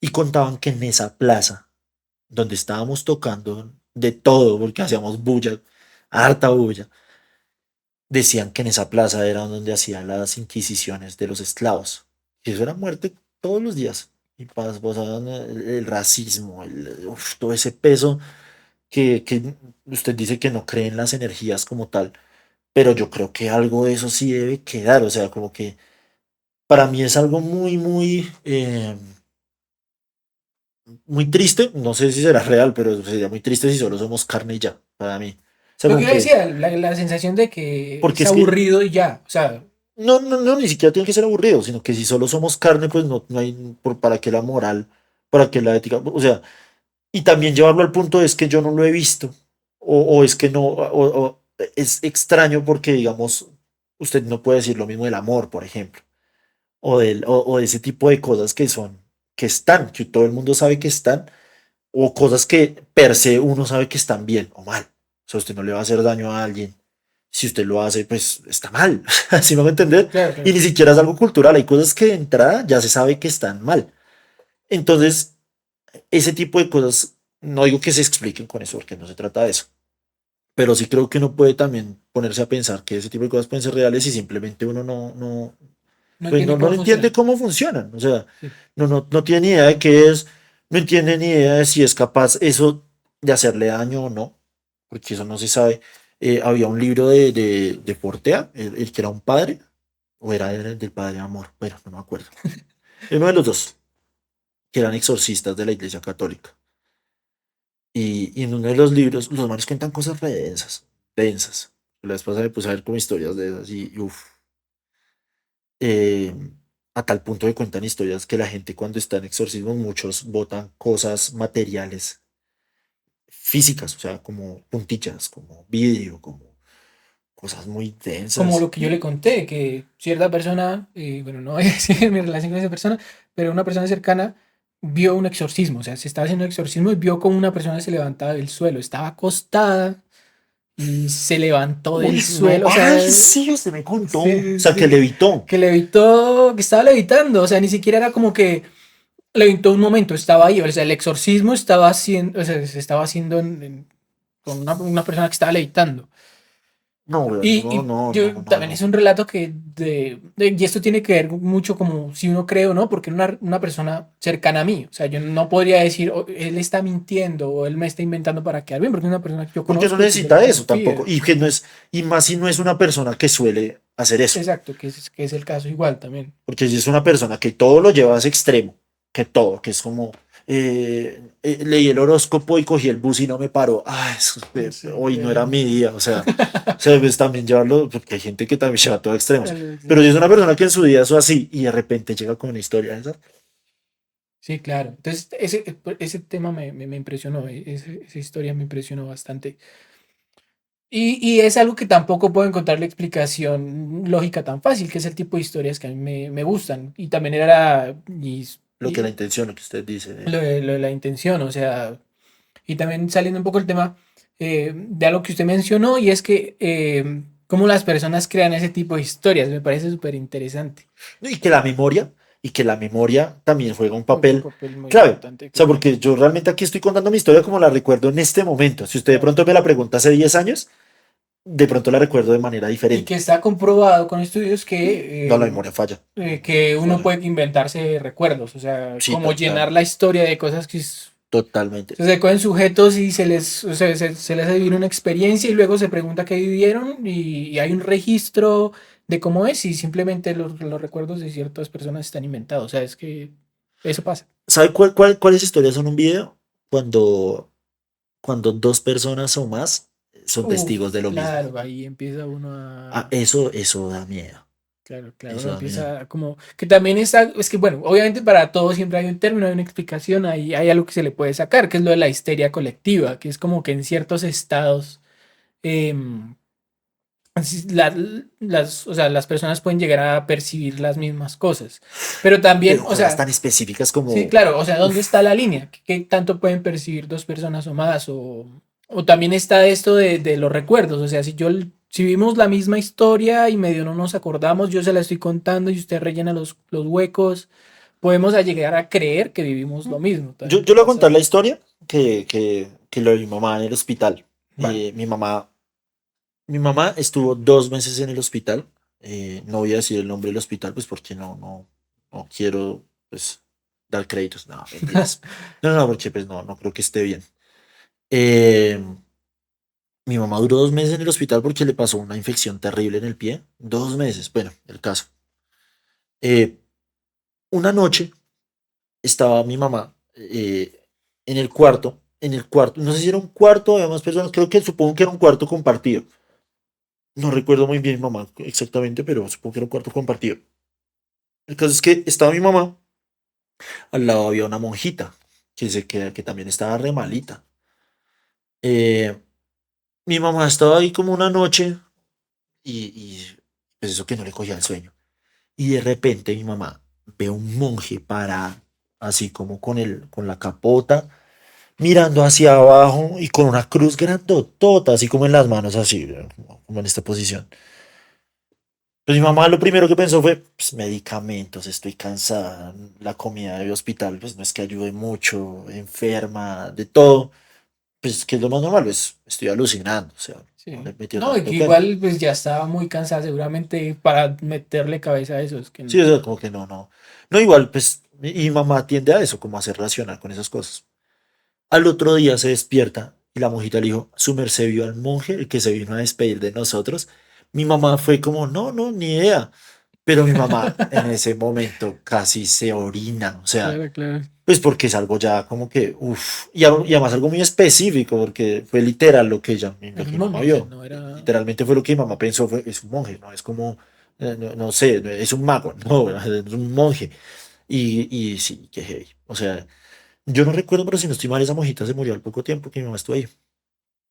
[SPEAKER 1] y contaban que en esa plaza, donde estábamos tocando de todo, porque hacíamos bulla, harta bulla, decían que en esa plaza era donde hacían las inquisiciones de los esclavos. Y eso era muerte todos los días. Y pasaban el racismo, todo ese peso que usted dice que no cree en las energías como tal, pero yo creo que algo de eso sí debe quedar. O sea, como que para mí es algo muy, muy, muy triste. No sé si será real, pero sería muy triste si solo somos carne y ya, para mí. O sea,
[SPEAKER 2] Lo
[SPEAKER 1] como
[SPEAKER 2] que yo
[SPEAKER 1] que,
[SPEAKER 2] decía, la sensación de que
[SPEAKER 1] porque
[SPEAKER 2] es
[SPEAKER 1] es que
[SPEAKER 2] aburrido y ya. O sea,
[SPEAKER 1] no, no, no, ni siquiera tiene que ser aburrido, sino que si solo somos carne, pues no hay para qué la moral, para qué la ética. O sea, y también llevarlo al punto es que yo no lo he visto, o es que no, o es extraño porque, digamos, usted no puede decir lo mismo del amor, por ejemplo, o de ese tipo de cosas que están, que todo el mundo sabe que están, o cosas que per se uno sabe que están bien o mal. O sea, usted no le va a hacer daño a alguien. Si usted lo hace, pues está mal. ¿Así me va a entender?
[SPEAKER 2] claro,
[SPEAKER 1] Y
[SPEAKER 2] claro.
[SPEAKER 1] ni siquiera es algo cultural. Hay cosas que de entrada ya se sabe que están mal. Entonces, ese tipo de cosas, no digo que se expliquen con eso, porque no se trata de eso. Pero sí creo que uno puede también ponerse a pensar que ese tipo de cosas pueden ser reales y simplemente uno
[SPEAKER 2] No
[SPEAKER 1] pues
[SPEAKER 2] entiende
[SPEAKER 1] no
[SPEAKER 2] cómo
[SPEAKER 1] entiende
[SPEAKER 2] funciona.
[SPEAKER 1] cómo funcionan. O sea,
[SPEAKER 2] Sí.
[SPEAKER 1] no tiene ni idea de qué es, no entiende ni idea de si es capaz eso de hacerle daño o no, porque eso no se sabe. Había un libro de Portea, el que era un padre, o era del padre Amor, bueno, no me acuerdo. Uno de los dos, que eran exorcistas de la Iglesia Católica. Y en uno de los libros, los manes cuentan cosas re densas, densas. La vez pasada me puse a ver como historias de esas y uff. eh, a tal punto que cuentan historias que la gente cuando está en exorcismo, muchos botan cosas materiales físicas, o sea, como puntillas, como vidrio, como cosas muy
[SPEAKER 2] Como
[SPEAKER 1] densas.
[SPEAKER 2] lo que yo le conté, que cierta persona, bueno, no voy a decir mi relación con esa persona, pero una persona cercana vio un exorcismo. O sea, se estaba haciendo un exorcismo y vio como una persona se levantaba del suelo. Estaba acostada y se levantó
[SPEAKER 1] Uy,
[SPEAKER 2] del
[SPEAKER 1] no,
[SPEAKER 2] suelo. O sea,
[SPEAKER 1] ay, sí, usted me contó. O
[SPEAKER 2] sí,
[SPEAKER 1] sea, que
[SPEAKER 2] sí,
[SPEAKER 1] levitó.
[SPEAKER 2] que levitó, que estaba levitando. O sea, ni siquiera era como que levitó un momento, estaba ahí. O sea, el exorcismo estaba haciendo, o sea, se estaba haciendo con una persona que estaba levitando.
[SPEAKER 1] No, weón, no,
[SPEAKER 2] Y
[SPEAKER 1] no, no,
[SPEAKER 2] yo,
[SPEAKER 1] no,
[SPEAKER 2] también es
[SPEAKER 1] no.
[SPEAKER 2] un relato que y esto tiene que ver mucho como si uno cree o no, porque una persona cercana a mí, o sea, yo no podría decir, "Oh, él está mintiendo o él me está inventando para quedar bien", porque es una persona que yo
[SPEAKER 1] Porque no
[SPEAKER 2] conozco y que yo le
[SPEAKER 1] necesita eso tampoco.
[SPEAKER 2] confío.
[SPEAKER 1] Y más si no es una persona que suele hacer eso.
[SPEAKER 2] Exacto, que es el caso igual también.
[SPEAKER 1] Porque si es una persona que todo lo lleva a ese extremo, que todo, que es como leí el horóscopo y cogí el bus y no me paró. Ah,
[SPEAKER 2] Sí,
[SPEAKER 1] hoy no era mi día. O sea, pues también llevarlo, porque hay gente que también lleva todo a extremos. Pero si es
[SPEAKER 2] sí.
[SPEAKER 1] una persona que en su día es así y de repente llega con una historia esa,
[SPEAKER 2] Sí, claro. Entonces, ese tema me impresionó, esa historia me impresionó bastante. Y es algo que tampoco puedo encontrarle explicación lógica tan fácil, que es el tipo de historias que a mí me gustan. Y también era
[SPEAKER 1] Lo que la intención, lo que usted dice.
[SPEAKER 2] lo de la intención, o sea, y también saliendo un poco el tema de algo que usted mencionó, y es que cómo las personas crean ese tipo de historias, me parece súper interesante.
[SPEAKER 1] No, y que la memoria también juega un
[SPEAKER 2] Juega un
[SPEAKER 1] papel
[SPEAKER 2] papel muy
[SPEAKER 1] clave.
[SPEAKER 2] importante,
[SPEAKER 1] O sea,
[SPEAKER 2] claro.
[SPEAKER 1] porque yo realmente aquí estoy contando mi historia como la recuerdo en este momento. Si usted de
[SPEAKER 2] Claro.
[SPEAKER 1] pronto me la pregunta hace 10 años, de pronto la recuerdo de manera
[SPEAKER 2] Y que
[SPEAKER 1] diferente.
[SPEAKER 2] está comprobado con estudios
[SPEAKER 1] No, la memoria falla.
[SPEAKER 2] que uno
[SPEAKER 1] Falla.
[SPEAKER 2] puede inventarse recuerdos, o sea,
[SPEAKER 1] Sí,
[SPEAKER 2] como llenar
[SPEAKER 1] total.
[SPEAKER 2] la historia de cosas que
[SPEAKER 1] Totalmente.
[SPEAKER 2] se cogen sujetos y o sea, se les hace vivir una experiencia y luego se pregunta qué vivieron y hay un registro de cómo es y simplemente los recuerdos de ciertas personas están inventados. O sea, es que eso pasa.
[SPEAKER 1] ¿Sabe cuáles historias son un video? Cuando dos personas o más son testigos de
[SPEAKER 2] Uf,
[SPEAKER 1] lo mismo.
[SPEAKER 2] claro, ahí empieza uno
[SPEAKER 1] Ah,
[SPEAKER 2] a...
[SPEAKER 1] eso da miedo.
[SPEAKER 2] Claro, claro,
[SPEAKER 1] Eso
[SPEAKER 2] uno
[SPEAKER 1] da miedo.
[SPEAKER 2] empieza como... Que también está... Es que bueno, obviamente para todo siempre hay un término, hay una explicación, hay algo que se le puede sacar, que es lo de la histeria colectiva, que es como que en ciertos estados... em, así, o sea, las personas pueden llegar a percibir las mismas cosas. Pero también,
[SPEAKER 1] Pero
[SPEAKER 2] o
[SPEAKER 1] cosas
[SPEAKER 2] sea,
[SPEAKER 1] tan específicas
[SPEAKER 2] sí,
[SPEAKER 1] como,
[SPEAKER 2] claro, o sea, ¿dónde
[SPEAKER 1] uff,
[SPEAKER 2] está la línea? ¿Qué tanto pueden percibir dos personas o más? O también está esto de los recuerdos. O sea, si vimos la misma historia y medio no nos acordamos, yo se la estoy contando y usted rellena los huecos, podemos llegar a creer que vivimos lo mismo. También
[SPEAKER 1] yo le voy a
[SPEAKER 2] pasa
[SPEAKER 1] contar
[SPEAKER 2] eso.
[SPEAKER 1] la historia que lo de mi mamá en el hospital.
[SPEAKER 2] Vale.
[SPEAKER 1] Mi mamá estuvo 2 meses en el hospital. No voy a decir el nombre del hospital, pues porque no quiero pues dar créditos. No, mentiras. No, porque pues no creo que esté bien. Eh, Mi mamá duró 2 meses en el hospital porque le pasó una infección terrible en el pie. 2 meses, bueno, el caso. Eh, una noche estaba mi mamá en el cuarto, no sé si era un cuarto, había más personas, supongo que era un cuarto compartido. No recuerdo muy bien, mamá, exactamente, pero supongo que era un cuarto compartido. El caso es que estaba mi mamá, al lado había una monjita, que también estaba re malita. Eh, Mi mamá estaba ahí como una noche y pues eso que no le cogía el sueño. Y de repente mi mamá ve un monje para así como con la capota, mirando hacia abajo y con una cruz grandotota, así como en las manos, así, como en esta posición. Pues mi mamá lo primero que pensó fue, pues, medicamentos, estoy cansada, la comida de hospital, pues no es que ayude mucho, enferma, de todo. Pues que es lo más normal, pues estoy alucinando, o sea, no le
[SPEAKER 2] Sí.
[SPEAKER 1] metió
[SPEAKER 2] No, y que
[SPEAKER 1] tanto cuento.
[SPEAKER 2] igual pues ya estaba muy cansada seguramente para meterle cabeza a eso. Es que
[SPEAKER 1] Sí, o sea, como que no. No, igual, pues, mi mamá tiende a eso, como a ser racional con esas cosas. Al otro día se despierta y la monjita le dijo, su merced vio al monje, el que se vino a despedir de nosotros. Mi mamá fue como, no, ni idea. Pero mi mamá en ese momento casi se orina, o sea,
[SPEAKER 2] claro, claro.
[SPEAKER 1] pues porque es algo ya como que, uff, y además algo muy específico, porque fue literal lo
[SPEAKER 2] Era
[SPEAKER 1] que
[SPEAKER 2] un
[SPEAKER 1] mi mamá
[SPEAKER 2] monje, o sea,
[SPEAKER 1] vio.
[SPEAKER 2] no era...
[SPEAKER 1] Literalmente fue lo que mi mamá pensó, es un monje, no es como, no sé, es un mago, no, es un monje. Y sí, qué heavy. O sea, yo no recuerdo, pero si no estoy mal, esa monjita se murió al poco tiempo que mi mamá estuvo ahí.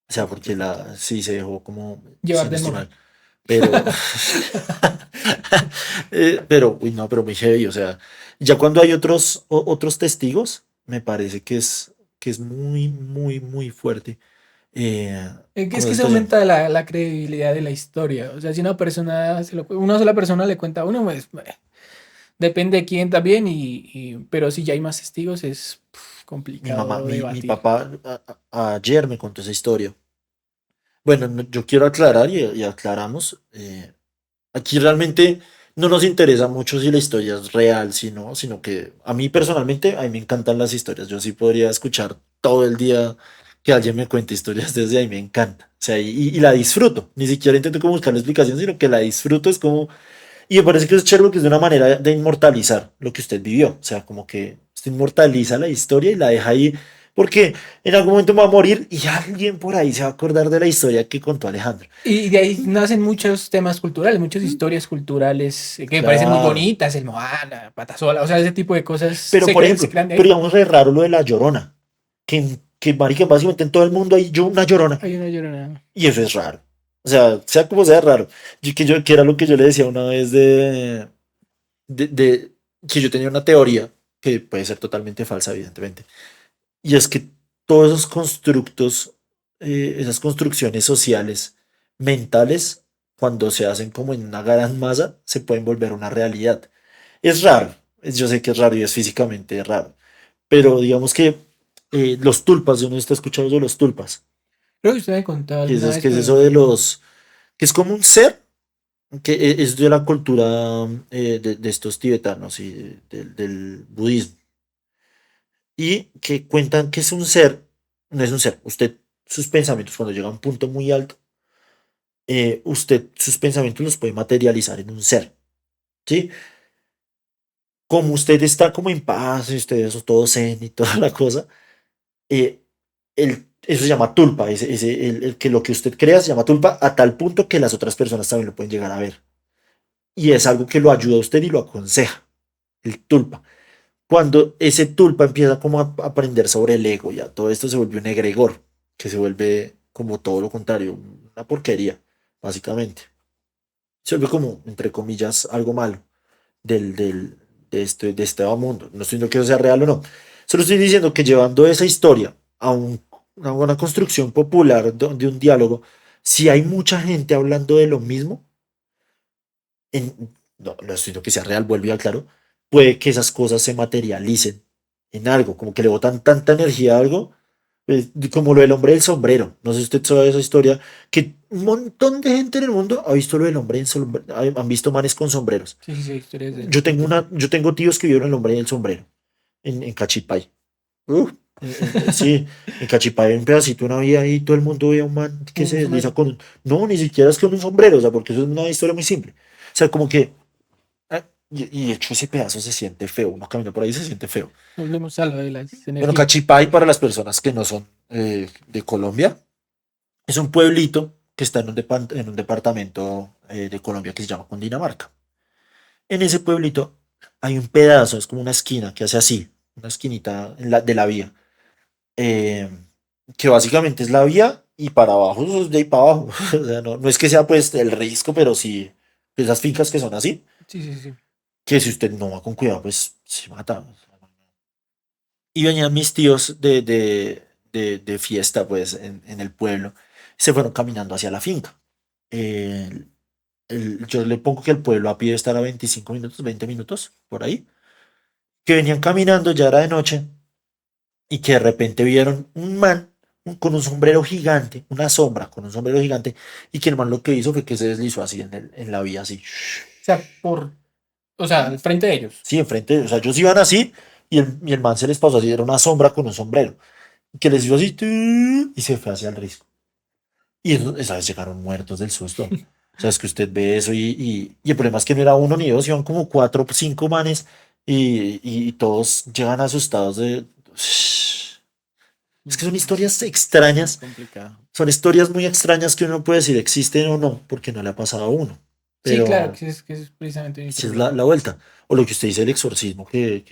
[SPEAKER 1] O sea,
[SPEAKER 2] Uf, qué
[SPEAKER 1] porque
[SPEAKER 2] fatal.
[SPEAKER 1] sí se dejó como, si
[SPEAKER 2] Llevar
[SPEAKER 1] no
[SPEAKER 2] del
[SPEAKER 1] estoy
[SPEAKER 2] monje.
[SPEAKER 1] mal. Pero, uy, no, pero muy heavy. O sea, ya cuando hay otros testigos, me parece que es muy fuerte.
[SPEAKER 2] Es
[SPEAKER 1] Como
[SPEAKER 2] que
[SPEAKER 1] esa
[SPEAKER 2] se
[SPEAKER 1] situación.
[SPEAKER 2] aumenta la credibilidad de la historia. O sea, si una persona, una sola persona le cuenta a uno, pues depende de quién también, pero si ya hay más testigos es complicado
[SPEAKER 1] Mi
[SPEAKER 2] debatir.
[SPEAKER 1] papá ayer me contó esa historia. Bueno, yo quiero aclarar y aclaramos. Aquí realmente no nos interesa mucho si la historia es real, sino que a mí personalmente, a mí me encantan las historias. Yo sí podría escuchar todo el día que alguien me cuente historias desde ahí, me encanta. O sea, y la disfruto. Ni siquiera intento como buscar la explicación, sino que la disfruto. Es como, y me parece que es chévere que es de una manera de inmortalizar lo que usted vivió. O sea, como que usted inmortaliza la historia y la deja ahí Porque en algún momento me va a morir y alguien por ahí se va a acordar de la historia que contó Alejandro.
[SPEAKER 2] Y de ahí nacen muchos temas culturales, muchas historias culturales que me parecen muy
[SPEAKER 1] Claro.
[SPEAKER 2] bonitas, el Moana, Patasola, o sea, ese tipo de cosas
[SPEAKER 1] Pero, por
[SPEAKER 2] se
[SPEAKER 1] ejemplo,
[SPEAKER 2] crean de
[SPEAKER 1] pero
[SPEAKER 2] ahí.
[SPEAKER 1] digamos es raro lo de la Llorona. Que marica, básicamente en todo el mundo hay yo una Llorona.
[SPEAKER 2] Hay una llorona.
[SPEAKER 1] Y eso es raro. O sea como sea raro. Que era lo que yo le decía una vez de que yo tenía una teoría que puede ser totalmente falsa, evidentemente. Y es que todos esos constructos, esas construcciones sociales, mentales, cuando se hacen como en una gran masa, se pueden volver una realidad. Es raro, yo sé que es raro y es físicamente raro, pero digamos que los tulpas, yo no está escuchando de los tulpas,
[SPEAKER 2] Creo que usted me contó alguna vez,
[SPEAKER 1] que es
[SPEAKER 2] pero
[SPEAKER 1] eso de los, que es como un ser, que es de la cultura de estos tibetanos y del budismo, y que cuentan que es un ser, no es un ser, usted, sus pensamientos cuando llega a un punto muy alto, usted sus pensamientos los puede materializar en un ser, ¿sí? Como usted está como en paz, y usted eso todo zen y toda la cosa, eh, eso se llama tulpa, el que lo que usted crea se llama tulpa a tal punto que las otras personas también lo pueden llegar a ver. Y es algo que lo ayuda a usted y lo aconseja, el tulpa. Cuando ese tulpa empieza como a aprender sobre el ego, ya todo esto se vuelve un egregor, que se vuelve como todo lo contrario, una porquería, básicamente. Se vuelve como, entre comillas, algo malo del, del, de este mundo. No estoy diciendo que eso sea real o no. Solo estoy diciendo que llevando esa historia a una construcción popular de un diálogo, si hay mucha gente hablando de lo mismo, no estoy diciendo que sea real, vuelvo a claro, puede que esas cosas se materialicen en algo, como que le botan tanta energía a algo, como lo del hombre del sombrero. No sé si usted sabe esa historia, que un montón de gente en el mundo ha visto lo del hombre del sombrero, han visto manes con sombreros.
[SPEAKER 2] sí, sí, sí, historias de...
[SPEAKER 1] Yo tengo tíos que vieron el hombre del sombrero en Cachipay. Uh, sí, en Cachipay hay un pedacito, una vía ahí, todo el mundo ve a un man que
[SPEAKER 2] Un
[SPEAKER 1] se desliza
[SPEAKER 2] sombrero.
[SPEAKER 1] con. No, ni siquiera es con un sombrero, o sea, porque eso es una historia muy simple. O sea, como que. Y de hecho ese pedazo se siente feo, uno camina por ahí y se siente feo.
[SPEAKER 2] Volvemos a lo de las
[SPEAKER 1] Bueno,
[SPEAKER 2] energías.
[SPEAKER 1] Cachipay, para las personas que no son de Colombia, es un pueblito que está en un departamento de Colombia que se llama Cundinamarca. En ese pueblito hay un pedazo, es como una esquina que hace así, una esquinita de la vía, eh, que básicamente es la vía y para abajo, eso es de ahí para abajo. O sea, no es que sea pues el risco, pero sí esas fincas que son así,
[SPEAKER 2] Sí, sí, sí.
[SPEAKER 1] que si usted no va con cuidado, pues se mata. Y venían mis tíos de fiesta, pues, en el pueblo. Se fueron caminando hacia la finca. El- yo le pongo que el pueblo a pie debe estar a 25 minutos, 20 minutos, por ahí. Que venían caminando, ya era de noche, y que de repente vieron un man con un sombrero gigante, una sombra con un sombrero gigante, y que el man lo que hizo fue que se deslizó así en la vía, así.
[SPEAKER 2] O sea, o sea, al frente de ellos.
[SPEAKER 1] Sí, enfrente, o sea, ellos iban así, y el man se les pasó así, era una sombra con un sombrero, que les hizo así, y se fue hacia el risco. Y esa vez llegaron muertos del susto. O sea, es que usted ve eso y el problema es que no era uno ni dos, iban como cuatro o cinco manes y todos llegan asustados de. Es que son historias
[SPEAKER 2] Muy
[SPEAKER 1] extrañas,
[SPEAKER 2] complicado.
[SPEAKER 1] son historias muy extrañas que uno no puede decir existen o no, porque no le ha pasado a uno.
[SPEAKER 2] Sí, claro,
[SPEAKER 1] Pero
[SPEAKER 2] que es precisamente mi
[SPEAKER 1] si es la,
[SPEAKER 2] problema.
[SPEAKER 1] la vuelta. O lo que usted dice, el exorcismo que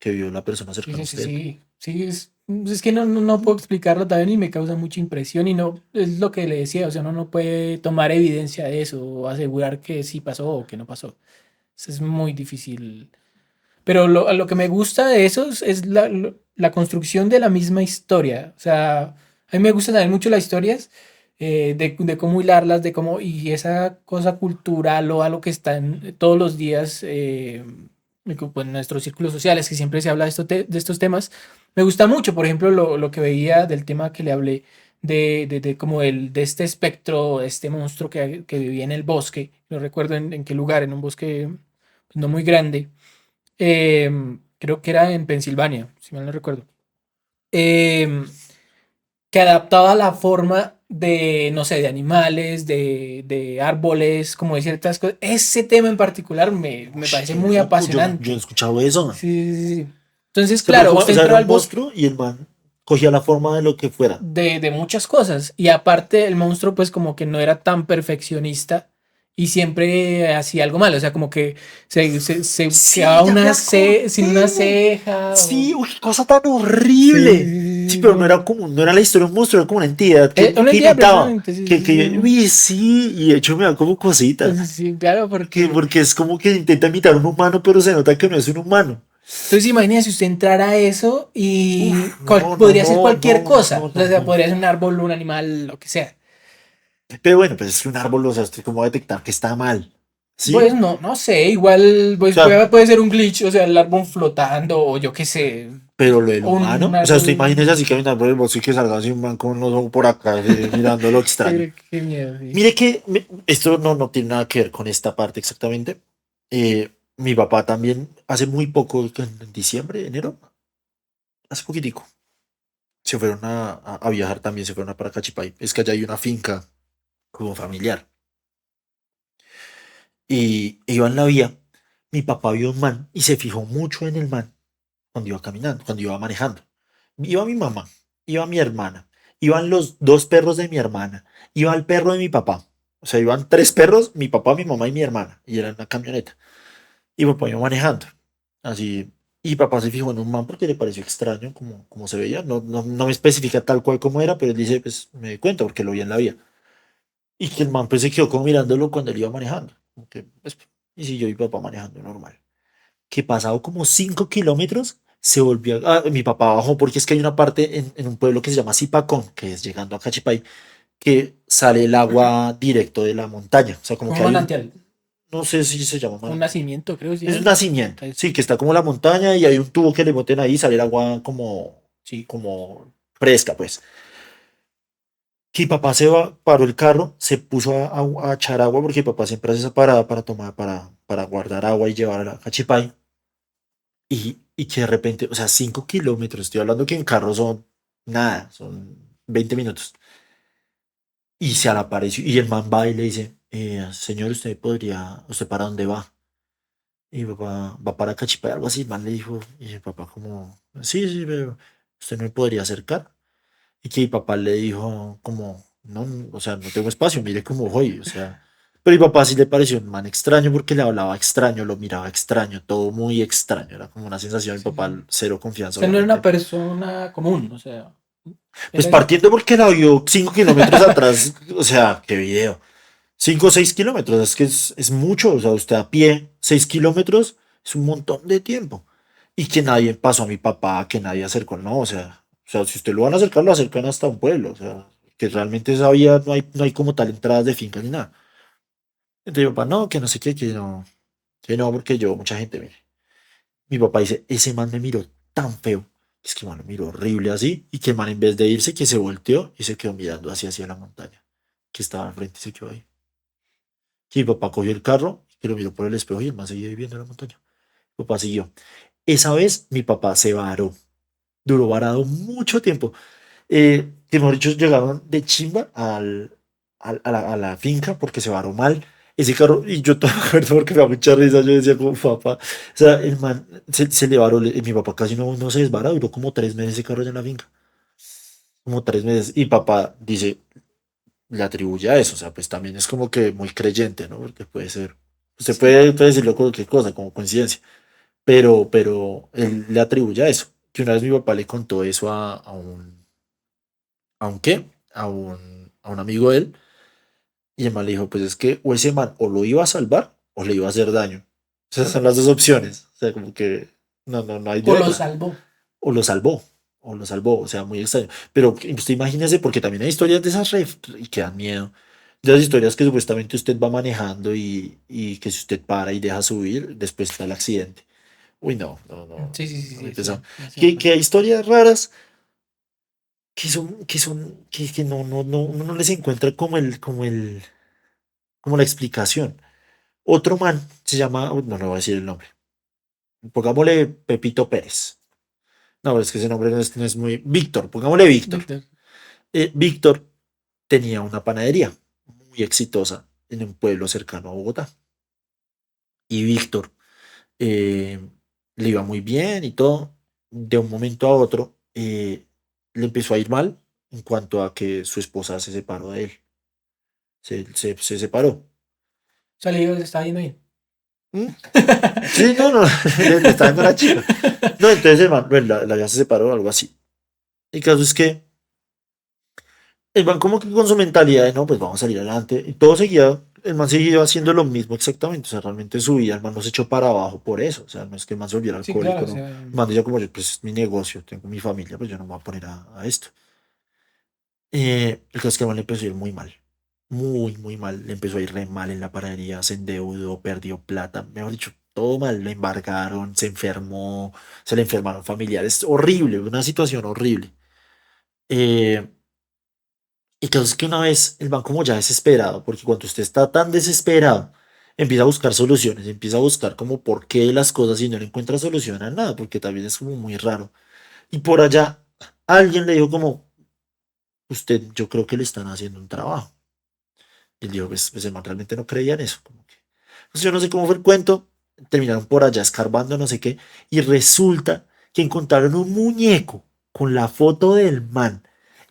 [SPEAKER 1] vio la persona
[SPEAKER 2] Sí,
[SPEAKER 1] cercana a
[SPEAKER 2] sí, sí,
[SPEAKER 1] usted.
[SPEAKER 2] sí. Sí, es que no puedo explicarlo también y me causa mucha impresión y no, es lo que le decía, o sea, uno no puede tomar evidencia de eso o asegurar que sí pasó o que no pasó. Eso es muy difícil. Pero a lo que me gusta de eso es la construcción de la misma historia. O sea, a mí me gustan también mucho las historias de cómo hilarlas, de cómo, y esa cosa cultural o algo que está en todos los días en nuestros círculos sociales, que siempre se habla de estos temas. Me gusta mucho, por ejemplo, lo que veía del tema que le hablé de como de este espectro, de este monstruo que vivía en el bosque. No recuerdo en qué lugar, en un bosque pues, no muy grande, creo que era en Pensilvania, si mal no recuerdo, em, que adaptaba la forma de, no sé, de animales, de árboles, como de ciertas cosas. Ese tema en particular me
[SPEAKER 1] Ush,
[SPEAKER 2] parece
[SPEAKER 1] qué
[SPEAKER 2] muy
[SPEAKER 1] loco, yo no he
[SPEAKER 2] apasionante.
[SPEAKER 1] escuchado eso.
[SPEAKER 2] Sí, sí, sí. Entonces,
[SPEAKER 1] O sea, pero
[SPEAKER 2] claro,
[SPEAKER 1] como, o
[SPEAKER 2] usted
[SPEAKER 1] sea,
[SPEAKER 2] entró
[SPEAKER 1] era un
[SPEAKER 2] al bosque.
[SPEAKER 1] monstruo y el man. cogía la forma de lo que fuera.
[SPEAKER 2] de muchas cosas. Y aparte, el monstruo, pues, como que no era tan perfeccionista y siempre hacía algo malo. O sea, como que se
[SPEAKER 1] Sí,
[SPEAKER 2] quedaba
[SPEAKER 1] ya me
[SPEAKER 2] sin una
[SPEAKER 1] acordé.
[SPEAKER 2] ceja.
[SPEAKER 1] Sí, uy, qué cosa tan
[SPEAKER 2] Sí,
[SPEAKER 1] horrible. Sí,
[SPEAKER 2] sí, sí,
[SPEAKER 1] pero no era como, no era la historia de un monstruo, era como una entidad
[SPEAKER 2] una
[SPEAKER 1] que
[SPEAKER 2] entidad,
[SPEAKER 1] imitaba.
[SPEAKER 2] precisamente. Sí, sí, sí.
[SPEAKER 1] Uy, sí, y de hecho me da como cosita.
[SPEAKER 2] Sí, sí, claro, porque.
[SPEAKER 1] Porque es como que intenta imitar un humano, pero se nota que no es un humano.
[SPEAKER 2] Entonces, imagínese si usted entrara a eso y
[SPEAKER 1] Uf, no, no,
[SPEAKER 2] podría ser
[SPEAKER 1] no,
[SPEAKER 2] cualquier
[SPEAKER 1] no,
[SPEAKER 2] cosa.
[SPEAKER 1] no,
[SPEAKER 2] O
[SPEAKER 1] no,
[SPEAKER 2] sea,
[SPEAKER 1] no.
[SPEAKER 2] podría ser un árbol, un animal, lo que sea.
[SPEAKER 1] Pero bueno, pues es que un árbol, o sea, estoy como detectar que está mal.
[SPEAKER 2] Pues
[SPEAKER 1] ¿Sí?
[SPEAKER 2] no, no sé, igual
[SPEAKER 1] O
[SPEAKER 2] pues
[SPEAKER 1] sea,
[SPEAKER 2] puede ser un glitch, o sea, el árbol flotando o yo qué sé,
[SPEAKER 1] pero lo del
[SPEAKER 2] un
[SPEAKER 1] humano, o sea, usted
[SPEAKER 2] árbol.
[SPEAKER 1] imagínese así caminando por el bosque y que salga así un man con los ojos por acá, mirando lo extraño.
[SPEAKER 2] Qué miedo, sí.
[SPEAKER 1] Mire que esto no tiene nada que ver con esta parte exactamente. Mi papá también, hace muy poco, en diciembre, enero, hace poquitico, se fueron a viajar también, se fueron a Paracachipay. Es que allá hay una finca como familiar. Y iba en la vía, mi papá vio un man y se fijó mucho en el man cuando iba caminando, cuando iba manejando. Iba mi mamá, iba mi hermana, iban los dos perros de mi hermana, iba el perro de mi papá. O sea, iban tres perros, mi papá, mi mamá y mi hermana, y era una camioneta. Y papá iba manejando, así. Y papá se fijó en un man porque le pareció extraño como se veía. No me especifica tal cual como era, pero él dice, pues me di cuenta porque lo vi en la vía. Y que el man pues se quedó como mirándolo cuando él iba manejando. Como que, pues, y siguió mi papá manejando normal. Que pasado como 5 kilómetros se volvió. Mi papá bajó porque es que hay una parte en un pueblo que se llama Zipacón, que es llegando a Cachipay, que sale el agua directo de la montaña. O sea, como
[SPEAKER 2] Un
[SPEAKER 1] que hay
[SPEAKER 2] manantial,
[SPEAKER 1] no sé si se llama
[SPEAKER 2] un
[SPEAKER 1] manantial.
[SPEAKER 2] nacimiento, creo que se
[SPEAKER 1] Es un
[SPEAKER 2] llama.
[SPEAKER 1] nacimiento,
[SPEAKER 2] Ahí
[SPEAKER 1] sí, que está como la montaña y hay un tubo que le boten ahí y sale el agua como, sí, como fresca, pues. Que mi papá se va, paró el carro, se puso a echar agua, porque mi papá siempre hace esa parada para tomar, para guardar agua y llevar a Cachipay. Y que de repente, o sea, 5 kilómetros, estoy hablando que en carro son nada, son 20 minutos. Y se le apareció, y el man va y le dice, señor, ¿usted para dónde va? Y mi papá va para Cachipay, algo así, el man le dijo, y mi papá como, sí, sí, pero usted no me podría acercar. Y que mi papá le dijo como, no, o sea, no tengo espacio, mire cómo voy, o sea. Pero mi papá sí le pareció un man extraño porque le hablaba extraño, lo miraba extraño, todo muy extraño, era como una sensación, mi
[SPEAKER 2] sí,
[SPEAKER 1] papá
[SPEAKER 2] sí. O
[SPEAKER 1] cero confianza,
[SPEAKER 2] sea, no era una
[SPEAKER 1] obviamente.
[SPEAKER 2] persona común, o sea,
[SPEAKER 1] Pues
[SPEAKER 2] era eso.
[SPEAKER 1] partiendo porque la vio 5 kilómetros atrás, o sea, qué video. 5 o 6 kilómetros, es que es mucho, o sea, usted a pie, 6 kilómetros es un montón de tiempo. Y que nadie pasó a mi papá, que nadie acercó, no, o sea, si usted lo van a acercar, lo acercan hasta un pueblo, o sea, que realmente esa vía no hay como tal entradas de fincas ni nada. Entonces mi papá, no, que no sé qué, que no, porque yo, mucha gente, mire. Mi papá dice, ese man me miró tan feo, es que man, me miró horrible así, y que el man en vez de irse, que se volteó y se quedó mirando hacia la montaña, que estaba enfrente y se quedó ahí. Sí, mi papá cogió el carro, que lo miró por el espejo y el man seguía viendo la montaña. Mi papá siguió. Esa vez mi papá se varó. Duró varado mucho tiempo. Que mejor dicho, llegaron de chimba a la finca porque se varó mal. Ese carro, y yo todavía me acuerdo porque me da mucha risa. Yo decía, como papá, o sea, el man se le varó. Mi papá casi no se desvara, duró como 3 meses ese carro allá en la finca. Como 3 meses. Y papá dice, le atribuye a eso. O sea, pues también es como que muy creyente, ¿no? Porque puede ser. Usted
[SPEAKER 2] Sí.
[SPEAKER 1] puede decirlo cualquier cosa, como coincidencia. Pero él le atribuye a eso. Que una vez mi papá le contó eso ¿a un qué? A un amigo de él. Y el man le dijo, pues es que o ese man o lo iba a salvar o le iba a hacer daño. Esas son las dos opciones. O sea, como que no hay de
[SPEAKER 2] O lo
[SPEAKER 1] otra.
[SPEAKER 2] salvó.
[SPEAKER 1] O lo salvó. O lo salvó. O sea, muy extraño. Pero usted imagínese, porque también hay historias de esas y que dan miedo. De las historias que supuestamente usted va manejando y que si usted para y deja subir, después está el accidente. Uy, no, no, no.
[SPEAKER 2] Sí, sí, sí, sí,
[SPEAKER 1] Muy
[SPEAKER 2] sí,
[SPEAKER 1] pesado.
[SPEAKER 2] es
[SPEAKER 1] Que
[SPEAKER 2] cierto.
[SPEAKER 1] hay historias raras que no, uno no les encuentra como la explicación. Otro man se llama, no voy a decir el nombre. Pongámosle Pepito Pérez. No, pero es que ese nombre no es muy. Víctor, pongámosle Víctor.
[SPEAKER 2] Víctor.
[SPEAKER 1] Víctor tenía una panadería muy exitosa en un pueblo cercano a Bogotá. Y Víctor eh, le iba muy bien y todo. De un momento a otro, le empezó a ir mal en cuanto a que su esposa se separó de él. Se separó.
[SPEAKER 2] O sea, le digo, está yendo bien.
[SPEAKER 1] ¿Mm? Sí, no, no, le está dando la chiva. No, entonces el man, bueno, la ya se separó o algo así. El caso es que el man como que con su mentalidad de no, pues vamos a salir adelante. Y todo seguía, el man seguía haciendo lo mismo exactamente. O sea, realmente su vida, el man no se echó para abajo por eso. O sea, no es que el man se volviera
[SPEAKER 2] Sí, claro,
[SPEAKER 1] alcohólico,
[SPEAKER 2] o
[SPEAKER 1] no.
[SPEAKER 2] sea,
[SPEAKER 1] El man decía como yo, pues es mi negocio, tengo mi familia, pues yo no me voy a poner a esto. El caso es que el man le empezó a ir muy mal. Muy, muy mal. Le empezó a ir re mal en la panadería, se endeudó, perdió plata. Mejor dicho, todo mal. Le embargaron, se enfermó, se le enfermaron familiares. Horrible, una situación horrible. Eh, y caso es que una vez el man como ya desesperado, porque cuando usted está tan desesperado, empieza a buscar soluciones, empieza a buscar como por qué las cosas y no le encuentra solución a nada, porque también es como muy raro. Y por allá alguien le dijo como, usted, yo creo que le están haciendo un trabajo. Y él dijo, pues el man realmente no creía en eso. Como que, pues yo no sé cómo fue el cuento, terminaron por allá escarbando, no sé qué, y resulta que encontraron un muñeco con la foto del man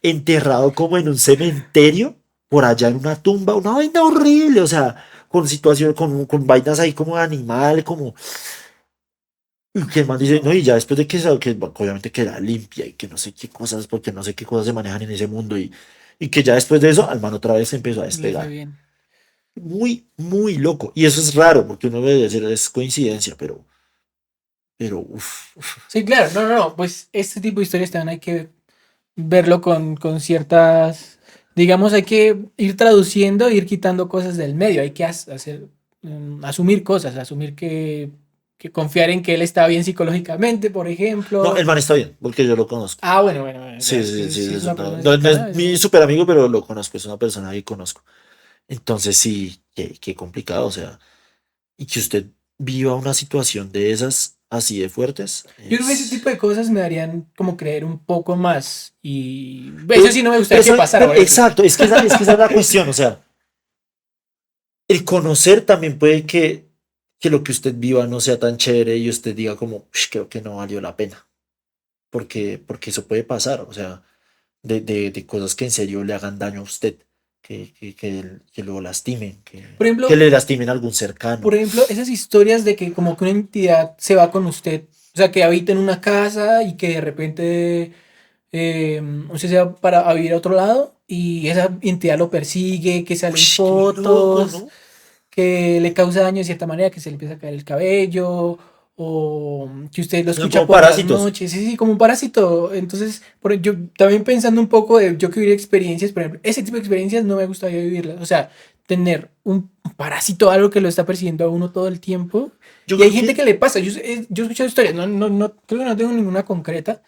[SPEAKER 1] enterrado como en un cementerio, por allá en una tumba, una vaina horrible, o sea, con situaciones, con vainas ahí como de animal, como... Y que el man dice, no, y ya después de que, bueno, obviamente queda limpia y que no sé qué cosas, porque no sé qué cosas se manejan en ese mundo, y que ya después de eso, al man otra vez se empezó a
[SPEAKER 2] le fue
[SPEAKER 1] despegar.
[SPEAKER 2] bien.
[SPEAKER 1] Muy, muy loco. Y eso es raro, porque uno debe decir, es coincidencia, pero, uff.
[SPEAKER 2] Sí, claro, no, no, no, pues este tipo de historias también hay que verlo con ciertas, digamos, hay que ir traduciendo, ir quitando cosas del medio, hay que hacer, asumir cosas, asumir que confiar en que él está bien psicológicamente, por
[SPEAKER 1] No,
[SPEAKER 2] ejemplo.
[SPEAKER 1] el man está bien, porque yo lo conozco.
[SPEAKER 2] Ah, bueno, bueno, bueno, ya,
[SPEAKER 1] Sí,
[SPEAKER 2] es
[SPEAKER 1] sí,
[SPEAKER 2] que
[SPEAKER 1] sí,
[SPEAKER 2] si es una
[SPEAKER 1] no,
[SPEAKER 2] persona
[SPEAKER 1] no
[SPEAKER 2] cercana,
[SPEAKER 1] es mi
[SPEAKER 2] eso,
[SPEAKER 1] super amigo, pero lo conozco, es una persona que conozco. Entonces sí, qué complicado, o sea, y que usted viva una situación de esas así de fuertes,
[SPEAKER 2] yo creo que ese tipo de cosas me darían como creer un poco más y eso
[SPEAKER 1] Pero,
[SPEAKER 2] sí no me
[SPEAKER 1] pero
[SPEAKER 2] gustaría que pasara, por ejemplo.
[SPEAKER 1] exacto, es que esa es la cuestión, o sea, el conocer también puede que lo que usted viva no sea tan chévere y usted diga como, "Ush, creo que no valió la pena, porque eso puede pasar, o sea, de cosas que en serio le hagan daño a usted, que lo lastimen,
[SPEAKER 2] Por
[SPEAKER 1] que
[SPEAKER 2] ejemplo,
[SPEAKER 1] le lastimen a algún
[SPEAKER 2] por
[SPEAKER 1] cercano.
[SPEAKER 2] ejemplo, esas historias de que como que una entidad se va con usted, o sea, que habita en una casa y que de repente usted se va para a vivir a otro lado y esa entidad lo persigue, que salen
[SPEAKER 1] Ush, qué loco,
[SPEAKER 2] fotos,
[SPEAKER 1] ¿no?
[SPEAKER 2] que le causa daño de cierta manera, que se le empieza a caer el cabello o que usted lo
[SPEAKER 1] Son
[SPEAKER 2] escucha
[SPEAKER 1] como
[SPEAKER 2] por las
[SPEAKER 1] parásitos.
[SPEAKER 2] noches, sí, sí, como un parásito. Entonces, yo también pensando un poco de yo que vivir experiencias, por ejemplo, ese tipo de experiencias no me gustaría vivirlas. O sea, tener un parásito, algo que lo está persiguiendo a uno todo el tiempo.
[SPEAKER 1] Yo
[SPEAKER 2] Y hay
[SPEAKER 1] creo
[SPEAKER 2] gente
[SPEAKER 1] que,
[SPEAKER 2] que le pasa. Yo he escuchado historias, creo que no tengo ninguna concreta,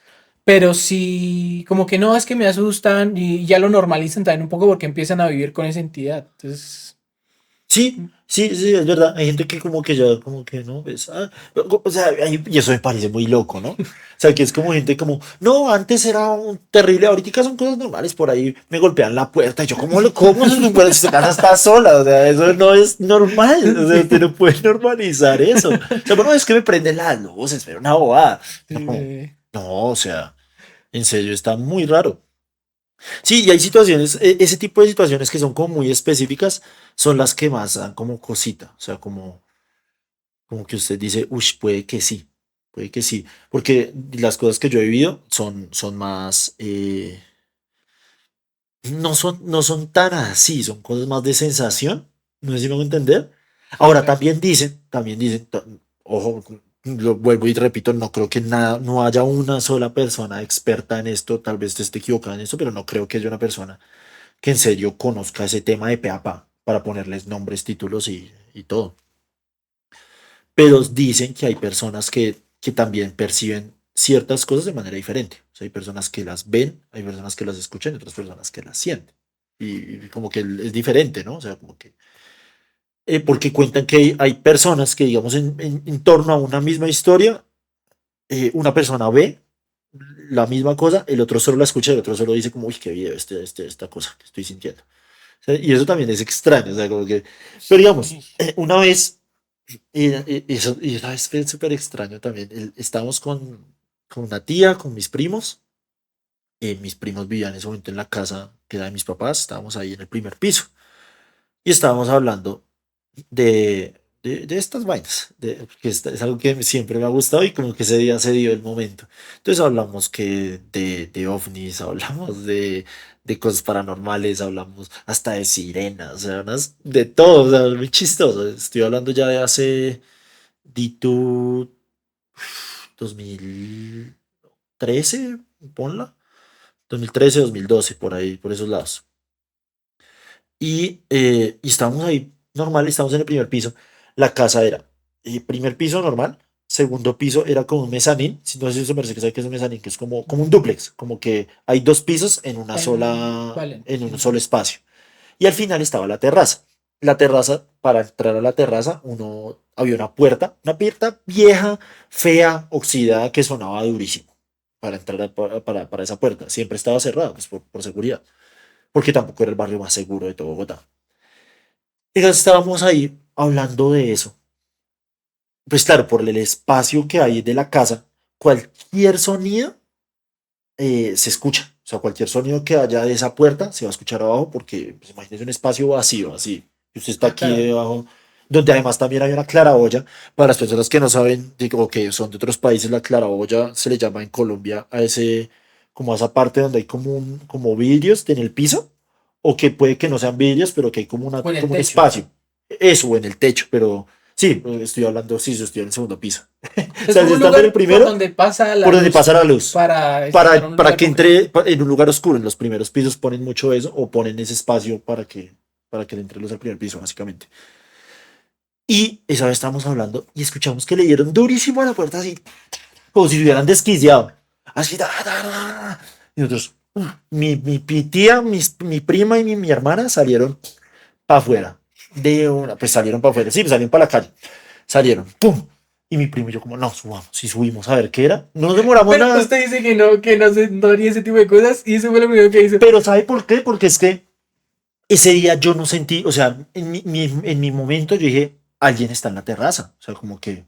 [SPEAKER 2] pero sí, como que no, es que me asustan y ya lo normalizan también un poco porque empiezan a vivir con esa entidad. Entonces,
[SPEAKER 1] sí, sí, sí, es verdad. Hay gente que como que ya, como que no, pues, o sea, y eso me parece muy loco, ¿no? O sea, que es como gente como, no, antes era un terrible, ahorita son cosas normales, por ahí me golpean la puerta, y yo, ¿cómo se supone si su casa está sola? O sea, eso no es normal, o sea, usted no puede normalizar eso. O sea, bueno, es que me prenden las luces, pero una bobada. No,
[SPEAKER 2] sí,
[SPEAKER 1] no, o sea, en serio, está muy raro. Sí, y hay situaciones, ese tipo de situaciones que son como muy específicas, son las que más dan como cosita, o sea, como que usted dice, uy, puede que sí, porque las cosas que yo he vivido son más, no son tan así, son cosas más de sensación, no sé si me hago entender.
[SPEAKER 2] sí,
[SPEAKER 1] Ahora,
[SPEAKER 2] claro.
[SPEAKER 1] ojo, lo vuelvo y repito, no creo que nada, no haya una sola persona experta en esto, tal vez te esté equivocada en esto, pero no creo que haya una persona que en serio conozca ese tema de pe a pa para ponerles nombres, títulos y todo. Pero dicen que hay personas que también perciben ciertas cosas de manera diferente. O sea, hay personas que las ven, hay personas que las escuchan y otras personas que las sienten. Y como que es diferente, ¿no? O sea, como que... porque cuentan que hay personas que, digamos, en torno a una misma historia, una persona ve la misma cosa, el otro solo la escucha y el otro solo dice como, uy, qué video esta cosa que estoy sintiendo. O sea, y eso también es extraño, o sea, como que... Pero digamos,
[SPEAKER 2] Sí.
[SPEAKER 1] una vez y esa vez fue súper extraño también. Estábamos con una tía, con mis primos, Mis primos vivían en ese momento en la casa que era de mis papás, estábamos ahí en el primer piso y estábamos hablando de estas vainas, que es algo que siempre me ha gustado y como que ese día se dio el momento. Entonces hablamos que de ovnis, hablamos de cosas paranormales, hablamos hasta de sirenas, o sea, de todo, o sea, muy chistoso. Estoy hablando ya de hace, di tú, 2013, ponla, 2013, 2012, por ahí, por esos lados. Y estábamos ahí normal, estábamos en el primer piso. La casa era primer piso normal, segundo piso era como un mezanín. Si no sé si eso me parece que sabe que es un mezanín, que es como un dúplex, como que hay dos pisos en una sola,
[SPEAKER 2] Vale,
[SPEAKER 1] en
[SPEAKER 2] sí,
[SPEAKER 1] un
[SPEAKER 2] sí.
[SPEAKER 1] solo espacio. Y al final estaba la terraza. La terraza, para entrar a la terraza, había una puerta vieja, fea, oxidada, que sonaba durísimo para entrar para esa puerta. Siempre estaba cerrada, pues por seguridad, porque tampoco era el barrio más seguro de todo Bogotá. Entonces estábamos ahí hablando de eso. Pues claro, por el espacio que hay de la casa, cualquier sonido se escucha. O sea, cualquier sonido que haya de esa puerta se va a escuchar abajo porque, pues, imagínese un espacio vacío, así. Y usted está
[SPEAKER 2] Ah,
[SPEAKER 1] aquí
[SPEAKER 2] claro.
[SPEAKER 1] debajo, donde además también hay una claraboya. Para las personas que no saben, o que son de otros países, la claraboya se le llama en Colombia a ese, como a esa parte donde hay como vidrios en el piso, o que puede que no sean vidrios, pero que hay
[SPEAKER 2] O en el
[SPEAKER 1] como un
[SPEAKER 2] techo.
[SPEAKER 1] espacio. Eso, o en el techo, pero sí, estoy hablando, sí, yo estoy en el segundo piso. O
[SPEAKER 2] Es
[SPEAKER 1] sea,
[SPEAKER 2] como
[SPEAKER 1] si
[SPEAKER 2] un
[SPEAKER 1] están en el
[SPEAKER 2] lugar por
[SPEAKER 1] primero,
[SPEAKER 2] donde pasa la
[SPEAKER 1] por donde
[SPEAKER 2] luz
[SPEAKER 1] pasa la luz,
[SPEAKER 2] para estar en un
[SPEAKER 1] para
[SPEAKER 2] lugar
[SPEAKER 1] que
[SPEAKER 2] concreto.
[SPEAKER 1] entre en un lugar oscuro. En los primeros pisos ponen mucho eso o ponen ese espacio para que le entre luz al primer piso, básicamente. Y esa vez estábamos hablando y escuchamos que le dieron durísimo a la puerta así, como si se hubieran desquiciado. Así, y nosotros, mi tía, mi prima y mi hermana salieron para afuera. Pues salieron para afuera, sí, pues salieron para la calle. Salieron, ¡pum! Y mi primo y yo como, no, subamos. Y subimos a ver qué era. No nos demoramos
[SPEAKER 2] Pero
[SPEAKER 1] nada.
[SPEAKER 2] usted dice que no, no haría ese tipo de cosas y eso fue lo primero que hizo.
[SPEAKER 1] Pero ¿sabe por qué? Porque es que ese día yo no sentí, o sea, en mi momento yo dije, alguien está en la terraza. O sea, como que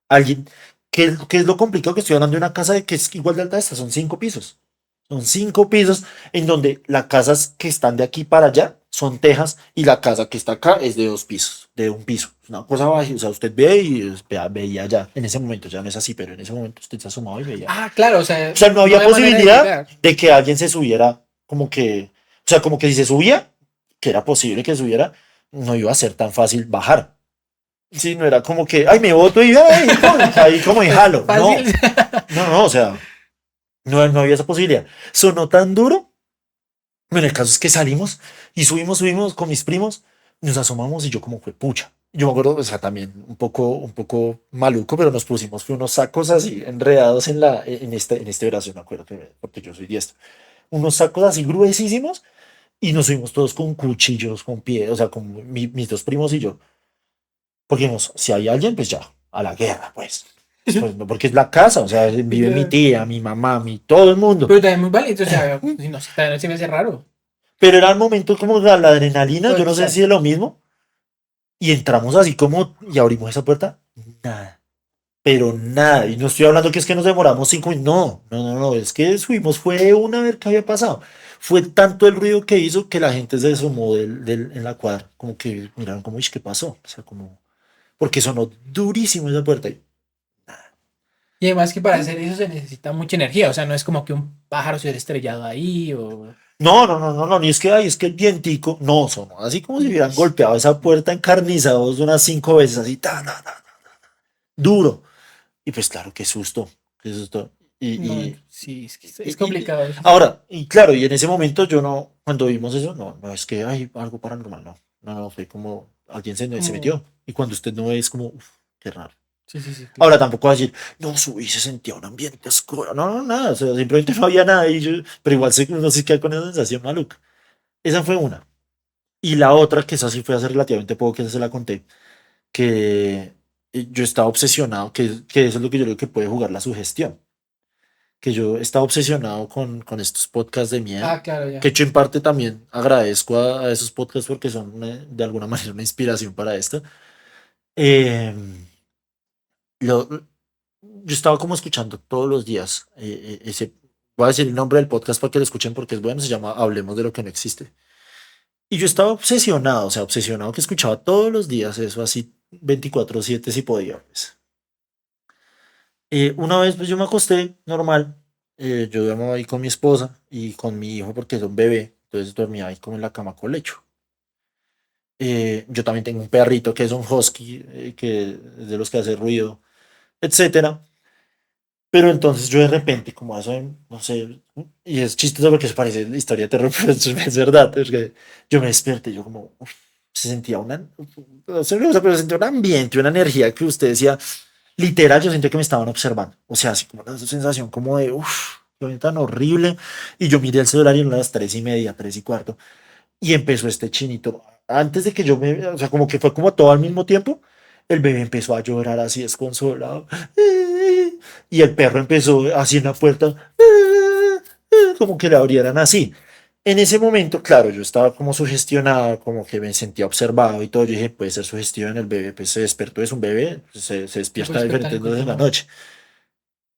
[SPEAKER 1] alguien, ¿qué es lo complicado? Que estoy hablando de una casa que es igual de alta a esta, son 5 pisos. Son 5 pisos en donde las casas que están de aquí para allá son tejas y la casa que está acá es de 2 pisos, de un piso. Es una cosa baja, o sea, usted ve y veía ya, en ese momento, ya no es así, pero en ese momento usted se asomaba y veía.
[SPEAKER 2] Ah, claro, o
[SPEAKER 1] O
[SPEAKER 2] sea,
[SPEAKER 1] sea, no
[SPEAKER 2] no
[SPEAKER 1] había
[SPEAKER 2] había manera de
[SPEAKER 1] posibilidad
[SPEAKER 2] llegar.
[SPEAKER 1] de que alguien se subiera, o sea, como que si se subía, que era posible que subiera, no iba a ser tan fácil bajar. Sí, no era como que, ay, me boto y ay, ahí como en
[SPEAKER 2] Pues
[SPEAKER 1] jalo.
[SPEAKER 2] fácil.
[SPEAKER 1] No, no, no, o sea, no había esa posibilidad. Sonó tan duro. Bueno, el caso es que salimos y subimos con mis primos, nos asomamos y yo como fue pucha. Yo me acuerdo, o sea, también un poco maluco, pero nos pusimos fue unos sacos así enredados en este brazo, me acuerdo, porque yo soy diestro. Unos sacos así gruesísimos y nos subimos todos con cuchillos, con pie, o sea, con mis dos primos y yo. Porque si hay alguien, pues ya, a la guerra, pues. Pues no, porque es la casa, o sea,
[SPEAKER 2] Sí,
[SPEAKER 1] vive mi
[SPEAKER 2] claro.
[SPEAKER 1] tía, mi mamá, todo el mundo.
[SPEAKER 2] Pero también muy válido, o sea, si no, también se me hace raro.
[SPEAKER 1] Pero era el momento como de la adrenalina, yo no sé si es
[SPEAKER 2] Exacto.
[SPEAKER 1] lo mismo. Y entramos así como y abrimos esa puerta. Nada, pero nada. Y no estoy hablando que es que nos demoramos 5 minutos. No, no, no, no. Es que subimos, fue una vez que había pasado. Fue tanto el ruido que hizo que la gente se asomó en la cuadra. Como que miraron como, ¿qué pasó? O sea, como, porque sonó durísimo esa puerta.
[SPEAKER 2] Y además que para hacer eso se necesita mucha energía, o sea, no es como que un pájaro se hubiera estrellado ahí o...
[SPEAKER 1] No, no, no, no, no, ni es que hay, es que el vientico, no, sonó así como si hubieran golpeado esa puerta encarnizados unas 5 veces, así, duro. Y pues claro, qué susto.
[SPEAKER 2] No,
[SPEAKER 1] Y,
[SPEAKER 2] sí, es que es
[SPEAKER 1] y
[SPEAKER 2] complicado eso.
[SPEAKER 1] ahora, y claro, y en ese momento yo no, cuando vimos eso, no, no es que hay algo paranormal, no, no, no, fue como alguien se
[SPEAKER 2] Como...
[SPEAKER 1] metió. Y cuando usted no ve es como, uf, qué raro.
[SPEAKER 2] Sí, sí, sí,
[SPEAKER 1] Ahora
[SPEAKER 2] claro.
[SPEAKER 1] tampoco va a decir, no, subí, se sentía un ambiente oscuro. No, no, nada, o sea, simplemente no había nada y pero igual uno se queda con esa sensación maluca. Esa fue una. Y la otra, que esa sí fue hace relativamente poco, que esa se la conté, que yo estaba obsesionado, que eso es lo que yo creo que puede jugar la sugestión, que yo estaba obsesionado con estos podcasts de miedo,
[SPEAKER 2] Ah, claro,
[SPEAKER 1] que
[SPEAKER 2] ya.
[SPEAKER 1] hecho en parte también agradezco a esos podcasts porque son de alguna manera una inspiración para esto. Eh, yo estaba como escuchando todos los días ese. voy a decir el nombre del podcast para que lo escuchen porque es bueno, se llama Hablemos de lo que no existe. Y yo estaba obsesionado, o sea, obsesionado que escuchaba todos los días eso así 24/7 si podía, pues. Una vez pues yo me acosté normal, yo duermo ahí con mi esposa y con mi hijo porque es un bebé, entonces dormía ahí como en la cama con lecho. Yo también tengo un perrito que es un husky, que es de los que hace ruido, etcétera. Pero entonces yo de repente, como eso, no sé, y es chistoso porque se parece la historia de terror, pero es verdad, es que yo me desperté, yo como, uf, se sentía una, no sé, o sea, pero sentía un ambiente, una energía que usted decía, literal, yo sentí que me estaban observando, o sea, así como una sensación como de, uff, qué tan horrible, y yo miré el celular y eran las 3:30, 3:15, y empezó este chinito, antes de que yo me, o sea, como que fue como todo al mismo tiempo, el bebé empezó a llorar así desconsolado. Y el perro empezó así en la puerta, como que le abrieran así. En ese momento, claro, yo estaba como sugestionado, como que me sentía observado y todo. Yo dije, puede ser sugestión, el bebé pues se despertó, es un bebé, pues, se
[SPEAKER 2] Se puede
[SPEAKER 1] despierta a
[SPEAKER 2] despertar en
[SPEAKER 1] diferentes horas de
[SPEAKER 2] cualquier
[SPEAKER 1] la
[SPEAKER 2] momento.
[SPEAKER 1] noche.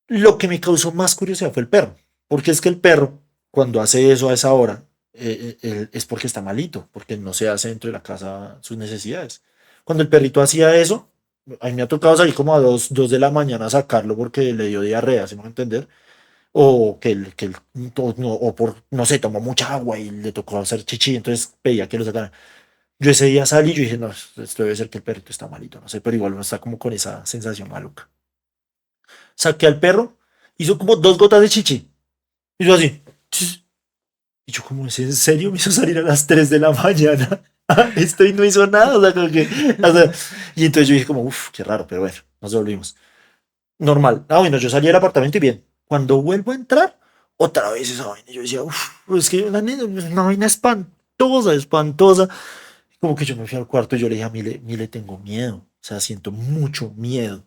[SPEAKER 1] Lo que me causó más curiosidad fue el perro, porque es que el perro, cuando hace eso a esa hora, es porque está malito, porque no se hace dentro de la casa sus necesidades. Cuando el perrito hacía eso, a mí me ha tocado salir como a 2 de la mañana a sacarlo porque le dio diarrea, ¿sí me va a entender? O que, o por, no sé, tomó mucha agua y le tocó hacer chichi, entonces pedía que lo sacaran. Yo ese día salí y yo dije, no, esto debe ser que el perrito está malito, no sé, pero igual uno está como con esa sensación maluca. Saqué al perro, hizo como 2 gotas de chichi. Y yo así. Chis. Y yo como, ¿es en serio? Me hizo salir a las 3 de la mañana. Esto y no hizo nada. O sea, como que, o sea, y entonces yo dije como, uff, qué raro, pero bueno, nos volvimos. Normal. Ah, bueno, yo salí del apartamento y bien. Cuando vuelvo a entrar, otra vez esa vaina. Yo decía, uff, es que una vaina espantosa, espantosa. Como que yo me fui al cuarto y yo le dije a Mile, tengo miedo. O sea, siento mucho miedo.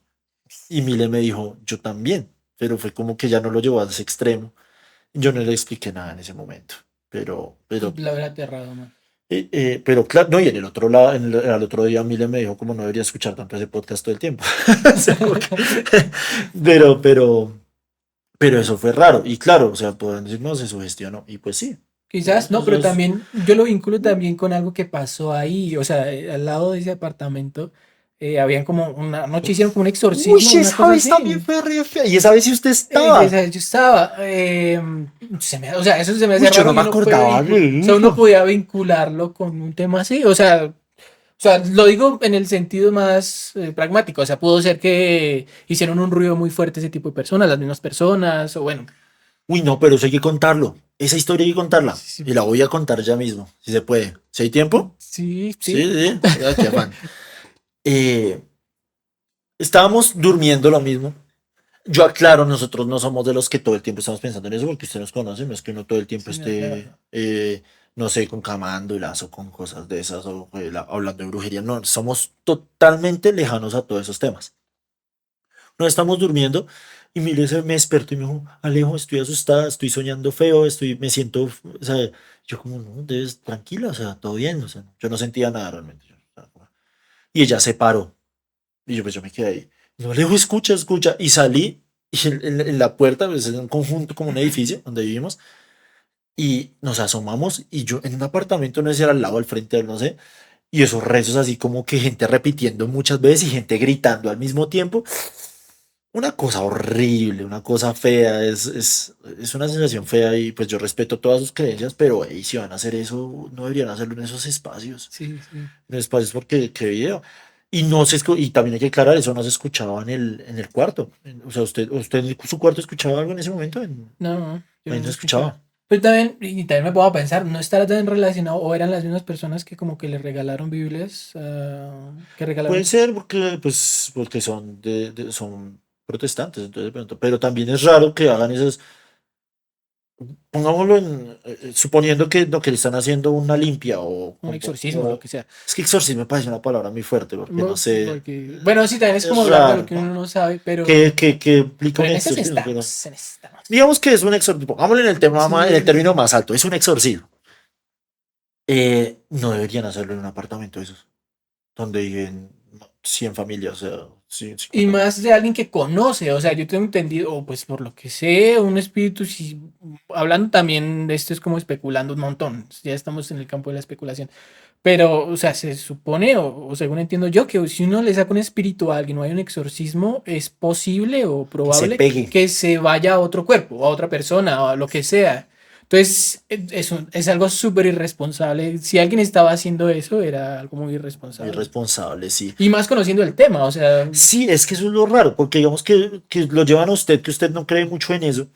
[SPEAKER 1] Y Mile me dijo, yo también. Pero fue como que ya no lo llevó a ese extremo. Yo no le expliqué nada en ese momento.
[SPEAKER 2] La hubiera aterrado, man.
[SPEAKER 1] Pero claro, no, y en el otro lado, al otro día Mile me dijo como no debería escuchar tanto ese podcast todo el tiempo. O sea, como que- pero, pero, pero eso fue raro. Y claro, o sea, pueden decir, no, se sugestionó. Y pues sí.
[SPEAKER 2] Quizás no,
[SPEAKER 1] Eso
[SPEAKER 2] pero
[SPEAKER 1] es.
[SPEAKER 2] también yo lo vinculo también con algo que pasó ahí, o sea, al lado de ese apartamento habían como una noche hicieron como un
[SPEAKER 1] Uy,
[SPEAKER 2] exorcismo, una
[SPEAKER 1] esa
[SPEAKER 2] cosa
[SPEAKER 1] vez
[SPEAKER 2] así.
[SPEAKER 1] también fue re fea. Y esa vez si usted
[SPEAKER 2] De
[SPEAKER 1] estaba.
[SPEAKER 2] esa yo estaba, o sea, eso se me
[SPEAKER 1] Uy,
[SPEAKER 2] hace
[SPEAKER 1] yo no
[SPEAKER 2] raro
[SPEAKER 1] me
[SPEAKER 2] y uno puede
[SPEAKER 1] acordaba
[SPEAKER 2] vincular, o
[SPEAKER 1] de
[SPEAKER 2] sea, uno
[SPEAKER 1] eso.
[SPEAKER 2] podía vincularlo con un tema así, o sea, lo digo en el sentido más pragmático, o sea, pudo ser que hicieron un ruido muy fuerte ese tipo de personas, las mismas personas, o bueno,
[SPEAKER 1] Uy, no, pero eso hay que contarlo. Esa historia hay que contarla.
[SPEAKER 2] sí,
[SPEAKER 1] Y la voy a contar ya mismo, si se puede. ¿Si hay tiempo?
[SPEAKER 2] sí,
[SPEAKER 1] Sí,
[SPEAKER 2] sí.
[SPEAKER 1] sí. Ah, qué afán. Eh, Estábamos durmiendo lo mismo. Yo aclaro, nosotros no somos de los que todo el tiempo estamos pensando en eso, porque usted nos conoce, no es que uno todo el tiempo
[SPEAKER 2] Sí, no, claro.
[SPEAKER 1] esté, no sé, con camándulas o con cosas de esas, o hablando de brujería. No, somos totalmente lejanos a todos esos temas. No estamos durmiendo y mire, me despertó y me dijo, Alejo, estoy asustada, estoy soñando feo, me siento, o sea, yo como, no, debes, tranquila, o sea, todo bien, o sea, yo no sentía nada realmente. Y ella se paró y yo pues yo me quedé ahí. Y yo, Alejo, escucha, escucha. Y salí y en la puerta, pues es un conjunto como un edificio donde vivimos y nos asomamos y yo en un apartamento, no sé si era al lado, al frente, no sé, y esos rezos así como que gente repitiendo muchas veces y gente gritando al mismo tiempo. Una cosa horrible, una cosa fea, es una sensación fea y pues yo respeto todas sus creencias, pero ey, si van a hacer eso, no deberían hacerlo
[SPEAKER 2] Sí, sí.
[SPEAKER 1] en espacios porque qué video. Y no se y también hay que aclarar, eso no se escuchaba en el cuarto. O sea, usted en su cuarto escuchaba algo en ese momento,
[SPEAKER 2] No, no, yo
[SPEAKER 1] ahí
[SPEAKER 2] no
[SPEAKER 1] no
[SPEAKER 2] lo
[SPEAKER 1] se
[SPEAKER 2] escuchaba.
[SPEAKER 1] escuchaba.
[SPEAKER 2] Pero también, y también me puedo pensar, ¿no estará tan relacionado o eran las mismas personas que como que le regalaron Biblias, que
[SPEAKER 1] Puede
[SPEAKER 2] regalaron?
[SPEAKER 1] ser porque, pues, porque son protestantes, entonces, pero también es raro que hagan esas. Pongámoslo suponiendo que lo que le están haciendo una limpia
[SPEAKER 2] Un exorcismo, lo que sea.
[SPEAKER 1] es que exorcismo me parece una palabra muy fuerte porque no sé,
[SPEAKER 2] Bueno, sí, también es como
[SPEAKER 1] es
[SPEAKER 2] hablar de lo
[SPEAKER 1] raro,
[SPEAKER 2] que
[SPEAKER 1] ¿no?
[SPEAKER 2] uno no sabe,
[SPEAKER 1] Que implica
[SPEAKER 2] pero
[SPEAKER 1] un
[SPEAKER 2] en eso sí
[SPEAKER 1] exorcismo, pero
[SPEAKER 2] estamos, en eso estamos.
[SPEAKER 1] digamos que es un exorcismo, pongámoslo en el tema, en el
[SPEAKER 2] Sí,
[SPEAKER 1] término más alto, es un exorcismo. No deberían hacerlo en un apartamento de esos, donde viven 100 familias, o sea, sí, sí,
[SPEAKER 2] Y más de alguien que conoce, o sea, yo tengo entendido, o pues por lo que sé, un espíritu, si hablando también de esto es como especulando un montón, ya estamos en el campo de la especulación, pero, o sea, se supone, o según entiendo yo, que si uno le saca un espíritu a alguien o hay un exorcismo, es posible o
[SPEAKER 1] que se
[SPEAKER 2] probable
[SPEAKER 1] pegue.
[SPEAKER 2] que se vaya a otro cuerpo, o a otra persona, o a lo que sea. Entonces, es algo súper irresponsable. Si alguien estaba haciendo eso, era algo muy
[SPEAKER 1] Muy
[SPEAKER 2] irresponsable.
[SPEAKER 1] responsable, sí.
[SPEAKER 2] Y más conociendo el tema, o sea,
[SPEAKER 1] Sí, es que eso es lo raro, porque digamos que lo llevan a usted, que usted no cree mucho en eso,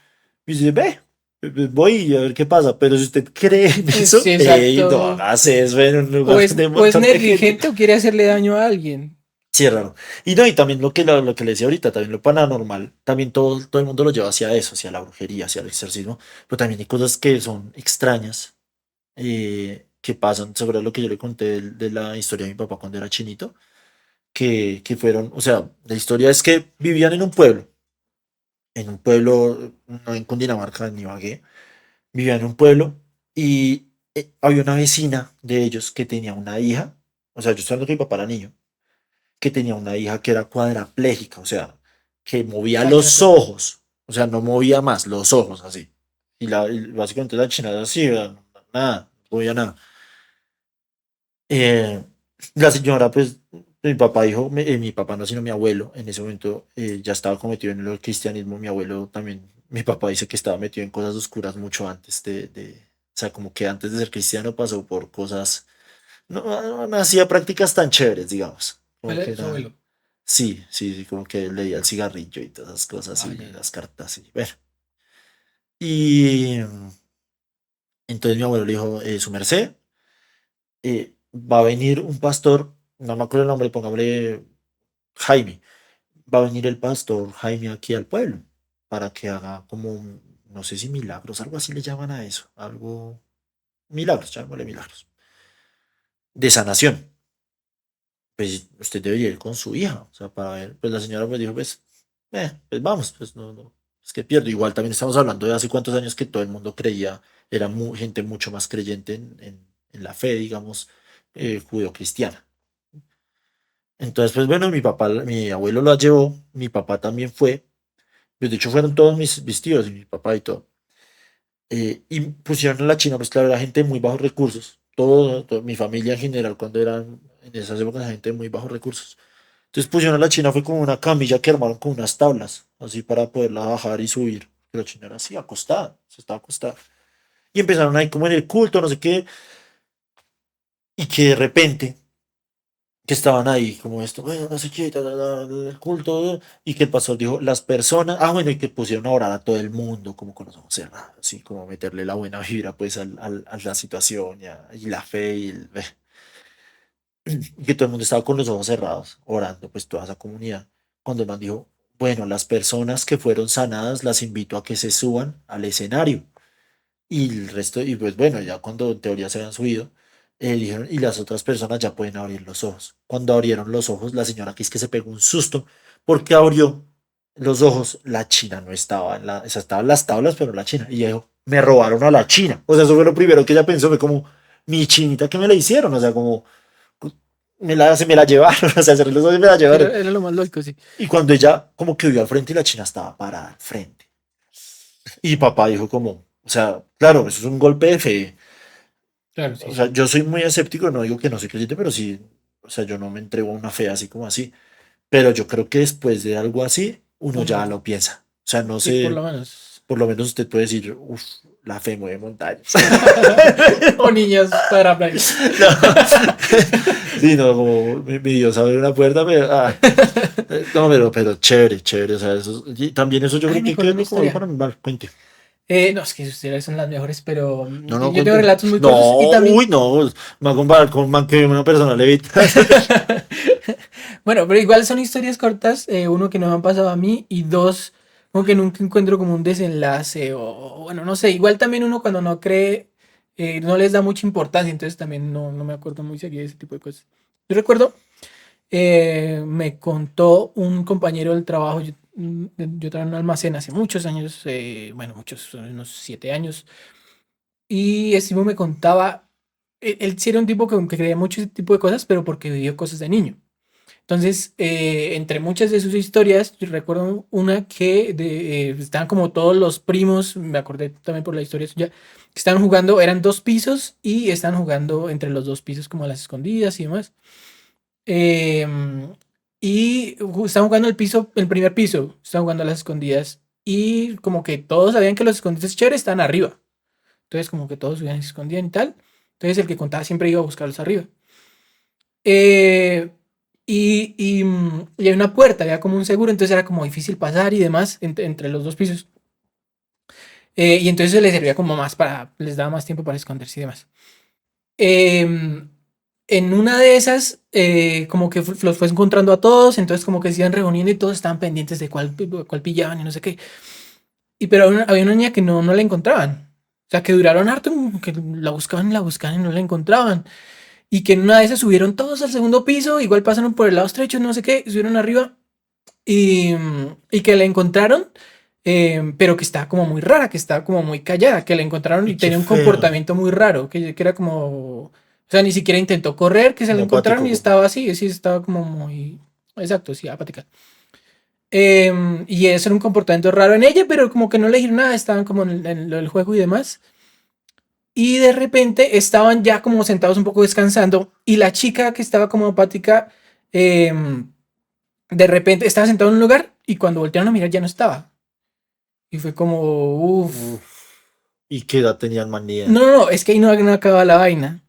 [SPEAKER 1] y dice, ve, voy a ver qué pasa, pero si usted cree en
[SPEAKER 2] sí,
[SPEAKER 1] eso, ey, no
[SPEAKER 2] exacto.
[SPEAKER 1] hagas eso en un lugar de un
[SPEAKER 2] O es
[SPEAKER 1] montón de gente.
[SPEAKER 2] negligente o quiere hacerle daño a alguien.
[SPEAKER 1] Sí, es raro. Y no, y también lo que le decía ahorita, también lo paranormal, también todo el mundo lo lleva hacia eso, hacia la brujería, hacia el exorcismo, pero también hay cosas que son extrañas, que pasan, sobre lo que yo le conté de la historia de mi papá cuando era chinito, que fueron, o sea, la historia es que vivían en un pueblo, no en Cundinamarca ni Ibagué, vivían en un pueblo y había una vecina de ellos que tenía una hija, o sea, yo estoy hablando que mi papá era niño, que tenía una hija que era cuadraplégica, o sea, que movía los
[SPEAKER 2] Imagínate.
[SPEAKER 1] ojos, o sea, no movía más los ojos así. Y básicamente la china era así, ¿verdad? Nada, no movía nada. Eh, la señora, pues, mi papá dijo, mi papá no, sino mi abuelo, en ese momento ya estaba cometido en el cristianismo, mi abuelo también, mi papá dice que estaba metido en cosas oscuras mucho antes o sea, como que antes de ser cristiano pasó por cosas, no hacía prácticas tan chéveres, digamos, como que
[SPEAKER 2] Su
[SPEAKER 1] era,
[SPEAKER 2] abuelo.
[SPEAKER 1] sí, sí, sí, como que leía el cigarrillo y todas esas cosas
[SPEAKER 2] Ah,
[SPEAKER 1] y
[SPEAKER 2] ya, ya.
[SPEAKER 1] las cartas y bueno. Y entonces mi abuelo le dijo, su merced, va a venir un pastor, no me acuerdo el nombre, pongámosle Jaime, va a venir el pastor Jaime aquí al pueblo para que haga como, no sé si milagros, algo así le llaman a eso, algo, milagros, llamémosle milagros, de sanación. Pues usted debería ir con su hija, o sea, para ver, pues la señora me dijo, pues vamos, pues no, es que pierdo. Igual también estamos hablando de hace cuántos años que todo el mundo creía, era gente mucho más creyente en la fe, digamos, judeocristiana. Entonces, pues bueno, mi abuelo la llevó, mi papá también fue, pues de hecho fueron todos mis tíos y mi papá y todo. Y pusieron a la China, pues claro, era gente de muy bajos recursos. Mi familia en general, cuando eran en esas épocas, gente de muy bajos recursos. Entonces pusieron a la China, fue como una camilla que armaron con unas tablas, así para poderla bajar y subir. Pero la China era así, acostada, se estaba acostada. Y empezaron ahí como en el culto, no sé qué, y que de repente que estaban ahí, como esto, bueno, no sé qué, el culto, y que el pastor dijo, las personas, bueno, y que pusieron a orar a todo el mundo, como con los ojos cerrados, así como meterle la buena vibra, pues, a la situación, y la fe, y que todo el mundo estaba con los ojos cerrados, orando, pues, toda esa comunidad, cuando el man dijo, bueno, las personas que fueron sanadas, las invito a que se suban al escenario, y el resto, y pues bueno, ya cuando en teoría se habían subido, dijeron, y las otras personas ya pueden abrir los ojos. Cuando abrieron los ojos, la señora Kiss que se pegó un susto porque abrió los ojos, la china no estaba o sea, estaban las tablas, pero la china. Y ella dijo, me robaron a la china. O sea, eso fue lo primero que ella pensó, fue como, mi chinita que me la hicieron, o sea, como, se me la llevaron, o sea, cerré los ojos y me la llevaron.
[SPEAKER 2] Era lo más lógico, sí.
[SPEAKER 1] Y cuando ella como que vio al frente y la china estaba parada al frente. Y papá dijo como, o sea, claro, eso es un golpe de fe.
[SPEAKER 2] Claro, sí,
[SPEAKER 1] O sea,
[SPEAKER 2] sí.
[SPEAKER 1] yo soy muy escéptico, no digo que no soy creyente, pero sí, o sea, yo no me entrego a una fe así como así. Pero yo creo que después de algo así, uno ya
[SPEAKER 2] Uno,
[SPEAKER 1] lo piensa. O sea, no
[SPEAKER 2] sí, por
[SPEAKER 1] sé,
[SPEAKER 2] lo menos.
[SPEAKER 1] por lo menos usted puede decir, uff, la fe mueve montañas.
[SPEAKER 2] O niños parapléjicos.
[SPEAKER 1] No. Sí, no, como mi Dios abre una puerta, no, pero chévere, chévere. O sea, y también eso yo
[SPEAKER 2] Ay,
[SPEAKER 1] creo
[SPEAKER 2] me
[SPEAKER 1] que
[SPEAKER 2] acordé
[SPEAKER 1] queda
[SPEAKER 2] una
[SPEAKER 1] como algo
[SPEAKER 2] historia.
[SPEAKER 1] paranormal. Cuente.
[SPEAKER 2] No, es que sus historias son las mejores, pero
[SPEAKER 1] No, no,
[SPEAKER 2] yo tengo
[SPEAKER 1] cuente.
[SPEAKER 2] relatos muy cortos y
[SPEAKER 1] No,
[SPEAKER 2] también.
[SPEAKER 1] uy, no. Me va a comparar con un man que una persona levita.
[SPEAKER 2] Bueno, pero igual son historias cortas, uno que no me han pasado a mí y dos, como que nunca encuentro como un desenlace o bueno, no sé, igual también uno cuando no cree, no les da mucha importancia, entonces también no me acuerdo muy seguido de ese tipo de cosas. Yo recuerdo, me contó un compañero del trabajo, yo trabajaba en un almacén hace muchos años, bueno, muchos, unos 7 años, y ese tipo me contaba, él sí era un tipo que creía mucho ese tipo de cosas, pero porque vivió cosas de niño. Entonces, entre muchas de sus historias, yo recuerdo una que estaban como todos los primos, me acordé también por la historia suya, que estaban jugando, eran dos pisos y estaban jugando entre los dos pisos como a las escondidas y demás. Em, estaban jugando el primer piso, estaban jugando a las escondidas y como que todos sabían que los escondites chéveres estaban arriba. Entonces como que todos subían y se escondían y tal. Entonces el que contaba siempre iba a buscarlos arriba. Eh, y hay una puerta, había como un seguro, entonces era como difícil pasar y demás entre los dos pisos. Y entonces les servía como más les daba más tiempo para esconderse y demás. Em, en una de esas, como que los fue encontrando a todos, entonces como que se iban reuniendo y todos estaban pendientes de cuál pillaban y no sé qué. Pero había una niña que no la encontraban. O sea, que duraron harto, que la buscaban y no la encontraban. Y que en una de esas subieron todos al segundo piso, igual pasaron por el lado estrecho, no sé qué, subieron arriba y que la encontraron, pero que estaba como muy rara, que estaba como muy callada, que la encontraron y
[SPEAKER 1] Y qué
[SPEAKER 2] tenía un
[SPEAKER 1] feo.
[SPEAKER 2] comportamiento muy raro, que era como, o sea, ni siquiera intentó correr, que se la
[SPEAKER 1] Como
[SPEAKER 2] encontraron
[SPEAKER 1] apático.
[SPEAKER 2] y estaba así, sí, estaba como muy, exacto, sí, apática. Y eso era un comportamiento raro en ella, pero como que no le dijeron nada, estaban como en el juego y demás. Y de repente estaban ya como sentados un poco descansando y la chica que estaba como apática, de repente estaba sentada en un lugar y cuando voltearon a mirar ya no estaba. Y fue como, uff.
[SPEAKER 1] Uf. ¿Y qué edad tenía el man? Ni idea.
[SPEAKER 2] No, es que ahí no acaba la vaina.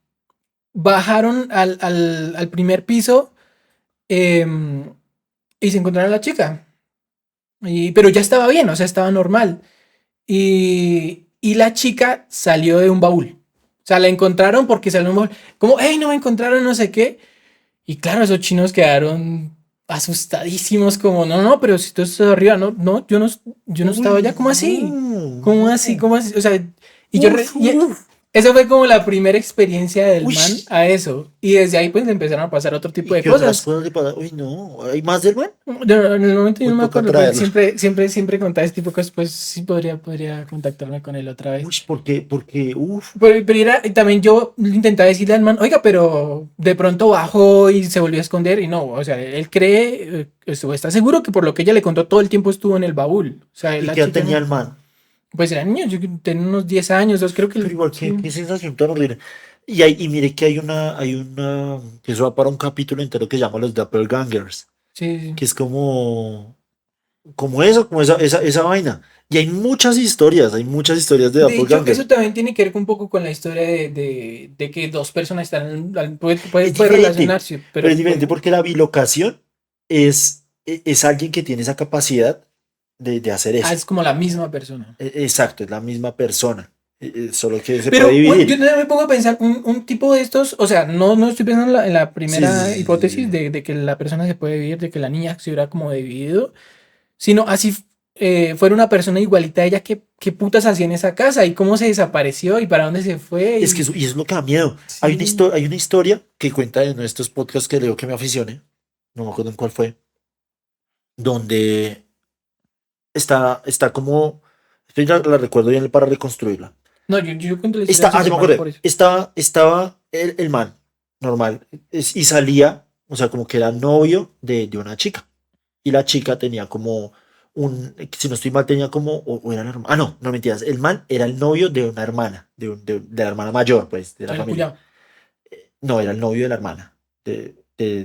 [SPEAKER 2] Bajaron al primer piso em, y se encontraron a la chica. Pero ya estaba bien, o sea, estaba normal. Y la chica salió de un baúl. O sea, la encontraron porque salió de un baúl. Como, hey, no me encontraron, no sé qué. Y claro, esos chinos quedaron asustadísimos, como, no, pero si tú estás arriba, yo no
[SPEAKER 1] Uy,
[SPEAKER 2] estaba allá, ¿cómo así?
[SPEAKER 1] no,
[SPEAKER 2] ¿Cómo así?
[SPEAKER 1] no.
[SPEAKER 2] ¿Cómo así? O sea, y yo,
[SPEAKER 1] Uf,
[SPEAKER 2] y
[SPEAKER 1] uf.
[SPEAKER 2] esa fue como la primera experiencia del
[SPEAKER 1] Uy.
[SPEAKER 2] man a eso. Y desde ahí pues empezaron a pasar otro tipo
[SPEAKER 1] ¿Y
[SPEAKER 2] de
[SPEAKER 1] qué otras
[SPEAKER 2] cosas.
[SPEAKER 1] cosas le pasan? Uy, no. ¿Hay más del man?
[SPEAKER 2] En el momento yo
[SPEAKER 1] Uy,
[SPEAKER 2] no me
[SPEAKER 1] toca
[SPEAKER 2] acuerdo, pero
[SPEAKER 1] traerlo.
[SPEAKER 2] siempre contaba este tipo de cosas, pues sí podría contactarme con él otra vez.
[SPEAKER 1] Uy, porque, uf.
[SPEAKER 2] Y también yo intentaba decirle al man, oiga, pero de pronto bajó y se volvió a esconder y no, o sea, él cree, está seguro que por lo que ella le contó todo el tiempo estuvo en el baúl. O sea,
[SPEAKER 1] ¿Y
[SPEAKER 2] la
[SPEAKER 1] qué edad
[SPEAKER 2] chica
[SPEAKER 1] tenía
[SPEAKER 2] no.
[SPEAKER 1] el man?
[SPEAKER 2] Pues era niño, yo tenía unos 10 años, creo que
[SPEAKER 1] Pero igual,
[SPEAKER 2] sí,
[SPEAKER 1] qué sensación tan horrible. Y mire que que eso va para un capítulo entero que se llama Los Doppelgangers,
[SPEAKER 2] sí, sí.
[SPEAKER 1] que es como eso, como esa vaina. Y hay muchas historias de
[SPEAKER 2] De hecho, eso
[SPEAKER 1] Doppelganger.
[SPEAKER 2] también tiene que ver un poco con la historia de que dos personas están,
[SPEAKER 1] Es
[SPEAKER 2] puede
[SPEAKER 1] diferente,
[SPEAKER 2] relacionarse,
[SPEAKER 1] pero es
[SPEAKER 2] pero
[SPEAKER 1] diferente porque la bilocación es alguien que tiene esa capacidad de hacer eso.
[SPEAKER 2] es como la misma persona.
[SPEAKER 1] Exacto, es la misma persona, solo que se puede
[SPEAKER 2] Pero yo
[SPEAKER 1] dividir.
[SPEAKER 2] también me pongo a pensar, un tipo de estos, o sea, no estoy pensando en la
[SPEAKER 1] Sí, sí,
[SPEAKER 2] primera
[SPEAKER 1] sí, sí, sí,
[SPEAKER 2] hipótesis
[SPEAKER 1] sí.
[SPEAKER 2] de que la persona se puede dividir, de que la niña se hubiera como dividido, sino así fuera una persona igualita a ella, ¿qué putas hacía en esa casa? ¿Y cómo se desapareció? ¿Y para dónde se fue?
[SPEAKER 1] Es que y eso es lo que da miedo.
[SPEAKER 2] Sí,
[SPEAKER 1] Hay una historia que cuenta en uno de estos podcasts que leo que me aficione, no me acuerdo en cuál fue, donde está como, estoy la recuerdo bien para reconstruirla.
[SPEAKER 2] no, yo cuento la historia
[SPEAKER 1] Ya
[SPEAKER 2] súper
[SPEAKER 1] me
[SPEAKER 2] mal por
[SPEAKER 1] acordé.
[SPEAKER 2] eso.
[SPEAKER 1] Estaba el man, normal, y salía, o sea, como que era novio de una chica. Y la chica tenía como si no estoy mal, tenía como, o era la hermana. Ah, no, no mentiras. El man era el novio de una hermana, de la hermana mayor, pues, de la
[SPEAKER 2] El
[SPEAKER 1] familia.
[SPEAKER 2] cuñado.
[SPEAKER 1] No, era el novio de la hermana.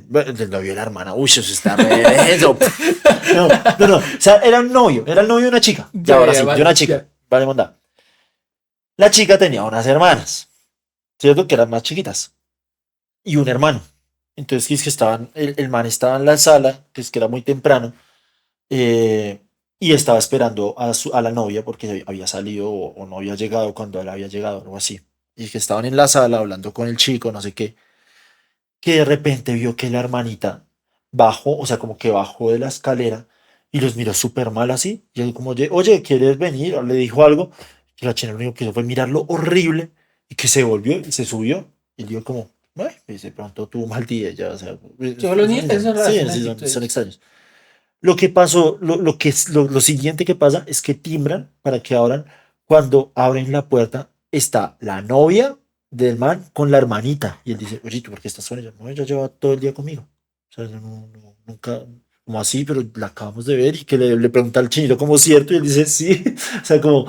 [SPEAKER 1] Bueno, del novio de la hermana. Uy, eso está re denso. No. O sea, era el novio de una chica. Ya, ahora
[SPEAKER 2] Ya,
[SPEAKER 1] sí, de una
[SPEAKER 2] vale,
[SPEAKER 1] chica.
[SPEAKER 2] ya.
[SPEAKER 1] Vale, mondá. La chica tenía unas hermanas, ¿cierto? Que eran más chiquitas. Y un hermano. Entonces, es que el man estaba en la sala, que es que era muy temprano, eh, y estaba esperando a la novia porque había salido o no había llegado cuando él había llegado, algo así. Y que estaban en la sala hablando con el chico, no sé qué, que de repente vio que la hermanita bajó, o sea, como que bajó de la escalera y los miró súper mal así. Y él como, oye, ¿quieres venir? O le dijo algo. Y la china lo único que hizo fue mirarlo horrible y que se volvió y se subió. Y dijo como, "Ay", pues de pronto tuvo mal día ya, o sea,
[SPEAKER 2] Los niños también son raros,
[SPEAKER 1] sí,
[SPEAKER 2] tienen
[SPEAKER 1] sí, son
[SPEAKER 2] actitudes.
[SPEAKER 1] extraños. Lo que pasó, lo siguiente que pasa es que timbran para que abran. Cuando abren la puerta, está la novia del man con la hermanita. Y él dice, oye, ¿tú por qué estás con ella? No, ella lleva todo el día conmigo. O sea, yo nunca, como así, pero la acabamos de ver y que le pregunta al chinito como cierto y él dice sí. O sea, como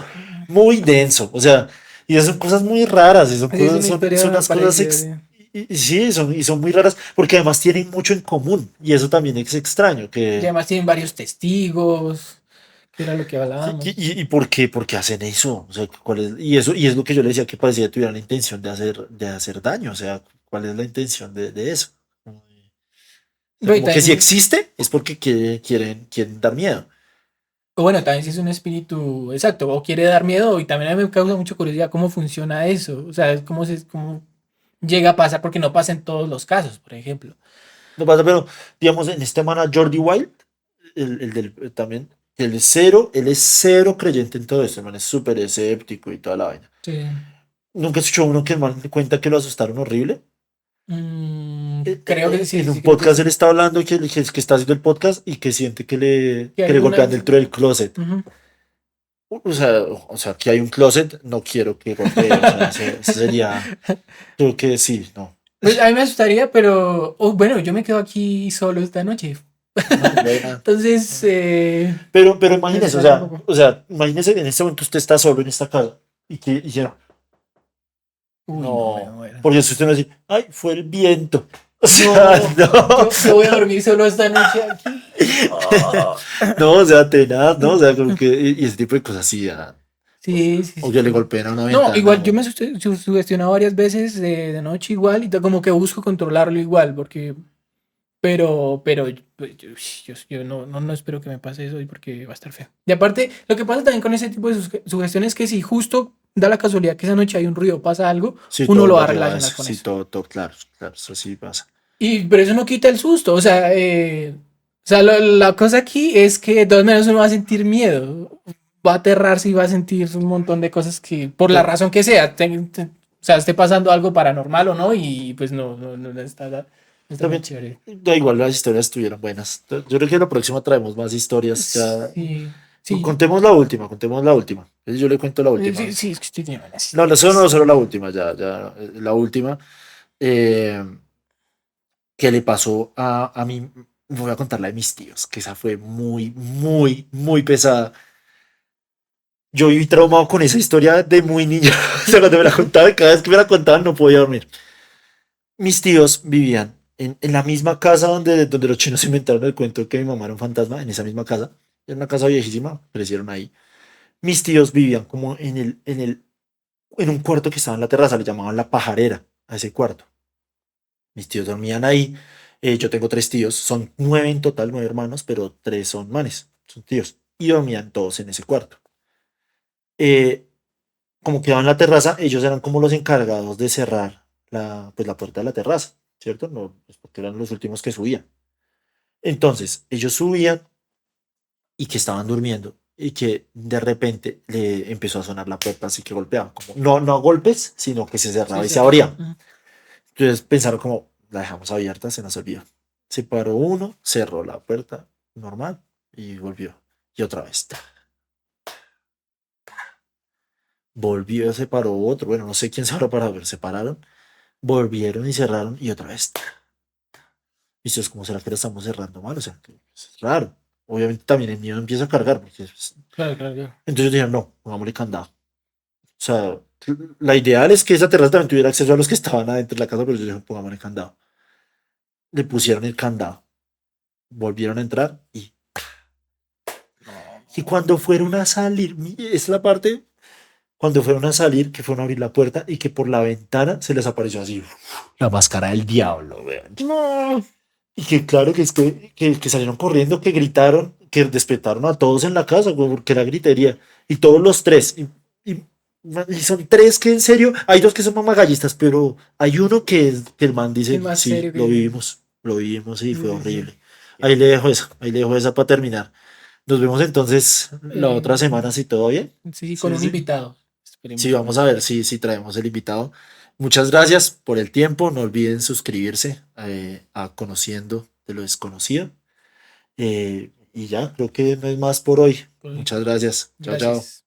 [SPEAKER 1] muy denso. O sea, y esas son cosas muy raras, y son
[SPEAKER 2] Así es
[SPEAKER 1] cosas,
[SPEAKER 2] una
[SPEAKER 1] son
[SPEAKER 2] historia
[SPEAKER 1] unas cosas,
[SPEAKER 2] parecida, sí.
[SPEAKER 1] y sí, son muy raras, porque además tienen mucho en común, y eso también es extraño,
[SPEAKER 2] Y
[SPEAKER 1] que,
[SPEAKER 2] además tienen varios testigos, que era lo que
[SPEAKER 1] sí,
[SPEAKER 2] hablábamos.
[SPEAKER 1] y por qué hacen eso, o sea, y es lo que yo le decía, que parecía que tuvieran la intención de hacer daño, o sea, ¿cuál es la intención de eso? O sea,
[SPEAKER 2] Pero y
[SPEAKER 1] como que si
[SPEAKER 2] también,
[SPEAKER 1] existe es porque quieren dar miedo.
[SPEAKER 2] o bueno, también si es un espíritu, exacto, o quiere dar miedo, y también a mí me causa mucha curiosidad cómo funciona eso, o sea, cómo llega a pasar, porque no pasa en todos los casos, por ejemplo.
[SPEAKER 1] No pasa, pero digamos, en este man a Jordi Wild, el del también, él es cero creyente en todo esto, el man es súper escéptico y toda la vaina.
[SPEAKER 2] Sí.
[SPEAKER 1] ¿Nunca escuchó uno que el man cuenta que lo asustaron horrible?
[SPEAKER 2] Creo que sí,
[SPEAKER 1] En
[SPEAKER 2] sí,
[SPEAKER 1] un
[SPEAKER 2] sí, creo que
[SPEAKER 1] podcast él
[SPEAKER 2] sí.
[SPEAKER 1] está hablando que está haciendo el podcast y que siente que le,
[SPEAKER 2] Que
[SPEAKER 1] que le golpean
[SPEAKER 2] algunas.
[SPEAKER 1] dentro del closet.
[SPEAKER 2] Ujú.
[SPEAKER 1] O sea, aquí hay un closet, no quiero que golpee, o sea, eso sería, creo que sí, no.
[SPEAKER 2] Pues a mí me asustaría, pero bueno, yo me quedo aquí solo esta noche.
[SPEAKER 1] No, buena.
[SPEAKER 2] Entonces,
[SPEAKER 1] Pero
[SPEAKER 2] me
[SPEAKER 1] imagínese, o
[SPEAKER 2] asustaría un
[SPEAKER 1] sea,
[SPEAKER 2] poco.
[SPEAKER 1] o sea, imagínese en este momento usted está solo en esta casa y
[SPEAKER 2] Uy, no, me
[SPEAKER 1] no,
[SPEAKER 2] muero.
[SPEAKER 1] porque si usted no dice, ay, fue el viento. O sea,
[SPEAKER 2] No,
[SPEAKER 1] no,
[SPEAKER 2] yo voy a dormir solo esta noche aquí. Oh.
[SPEAKER 1] no, o sea, tenaz, ¿no? O sea, como que, y ese tipo de cosas así,
[SPEAKER 2] Sí, sí,
[SPEAKER 1] o que le
[SPEAKER 2] sí.
[SPEAKER 1] golpeen a una
[SPEAKER 2] No,
[SPEAKER 1] ventana,
[SPEAKER 2] igual yo me sugestionado varias veces de noche igual y como que busco controlarlo igual, porque pero yo no espero que me pase eso y porque va a estar feo. Y aparte, lo que pasa también con ese tipo de sugestiones es que si justo da la casualidad que esa noche hay un ruido, pasa algo,
[SPEAKER 1] sí,
[SPEAKER 2] uno
[SPEAKER 1] todo
[SPEAKER 2] lo va
[SPEAKER 1] lo
[SPEAKER 2] a
[SPEAKER 1] lleva a
[SPEAKER 2] relacionar
[SPEAKER 1] eso,
[SPEAKER 2] con
[SPEAKER 1] sí,
[SPEAKER 2] eso.
[SPEAKER 1] todo, claro, claro, eso sí pasa.
[SPEAKER 2] Pero eso no quita el susto. O sea, la cosa aquí es que de todas maneras uno va a sentir miedo. Va a aterrarse y va a sentir un montón de cosas que, por la
[SPEAKER 1] Pero
[SPEAKER 2] razón que sea, o sea, esté pasando algo paranormal o no, y pues no está tan
[SPEAKER 1] también,
[SPEAKER 2] chévere.
[SPEAKER 1] da igual, las historias estuvieron buenas. Yo creo que la próxima traemos más historias, ya.
[SPEAKER 2] Sí, sí.
[SPEAKER 1] Contemos la última, contemos la última. Yo le cuento la
[SPEAKER 2] Sí,
[SPEAKER 1] última.
[SPEAKER 2] sí, es que estoy teniendo unas
[SPEAKER 1] No, no, no,
[SPEAKER 2] ideas.
[SPEAKER 1] solo la última, ya, la última. eh, que le pasó a mí, voy a contar la de mis tíos, que esa fue muy, muy, muy pesada. Yo viví traumado con esa historia de muy niño. O sea, cuando me la contaban, cada vez que me la contaban no podía dormir. Mis tíos vivían en la misma casa donde los chinos inventaron el cuento que mi mamá era un fantasma, en esa misma casa. Era una casa viejísima, crecieron ahí. Mis tíos vivían como en un cuarto que estaba en la terraza, le llamaban la pajarera a ese cuarto. Mis tíos dormían ahí. Yo tengo tres tíos, son 9 en total, 9 hermanos, pero tres son manes, son tíos. Y dormían todos en ese cuarto. Eh, Como quedaba en la terraza, ellos eran como los encargados de cerrar pues la puerta de la terraza, ¿cierto? No, pues porque eran los últimos que subían. Entonces, ellos subían y que estaban durmiendo y que de repente le empezó a sonar la puerta, así que golpeaban, como, no a golpes, sino que se
[SPEAKER 2] Sí,
[SPEAKER 1] cerraba y se
[SPEAKER 2] cerraba.
[SPEAKER 1] abría. Entonces pensaron como, la dejamos abierta, se nos olvidó. Se paró uno, cerró la puerta normal y volvió. Y otra vez. Volvió, se paró otro. Bueno, no sé quién se habrá parado, pero se pararon. Volvieron y cerraron y otra vez. Y eso es como, ¿será que lo estamos cerrando mal? O sea, que es raro. Obviamente también el miedo empieza a cargar.
[SPEAKER 2] Claro, claro, claro.
[SPEAKER 1] Entonces dijeron, no, pongámosle candado. O sea, la ideal es que esa terraza también tuviera acceso a los que estaban adentro de la casa, pero ellos dijeron, pongámosle candado. Le pusieron el candado. Volvieron a entrar y cuando fueron a salir, es la parte, cuando fueron a salir, que fueron a abrir la puerta y que por la ventana se les apareció así la máscara del diablo, weón.
[SPEAKER 2] No.
[SPEAKER 1] Y que claro que es que salieron corriendo, que gritaron, que despertaron a todos en la casa, weón, porque era gritería. Y todos los tres. Y son tres que en serio, hay dos que son mamagallistas, pero hay uno que el man
[SPEAKER 2] Es
[SPEAKER 1] dice,
[SPEAKER 2] más
[SPEAKER 1] sí,
[SPEAKER 2] serio que.
[SPEAKER 1] lo vivimos y
[SPEAKER 2] Sí,
[SPEAKER 1] fue
[SPEAKER 2] sí, sí.
[SPEAKER 1] horrible. Ahí le dejo esa para terminar. Nos vemos entonces la
[SPEAKER 2] Eh,
[SPEAKER 1] otra semana, si todo bien.
[SPEAKER 2] sí, con
[SPEAKER 1] Sí,
[SPEAKER 2] un
[SPEAKER 1] sí.
[SPEAKER 2] invitado.
[SPEAKER 1] Sí,
[SPEAKER 2] Esperemos con
[SPEAKER 1] vamos
[SPEAKER 2] un
[SPEAKER 1] a ver
[SPEAKER 2] invitado.
[SPEAKER 1] si traemos el invitado. Muchas gracias por el tiempo. No olviden suscribirse a Conociendo de lo Desconocido. Y ya, creo que no es más por hoy.
[SPEAKER 2] Pues,
[SPEAKER 1] Muchas gracias. Chao, chao.
[SPEAKER 2] gracias.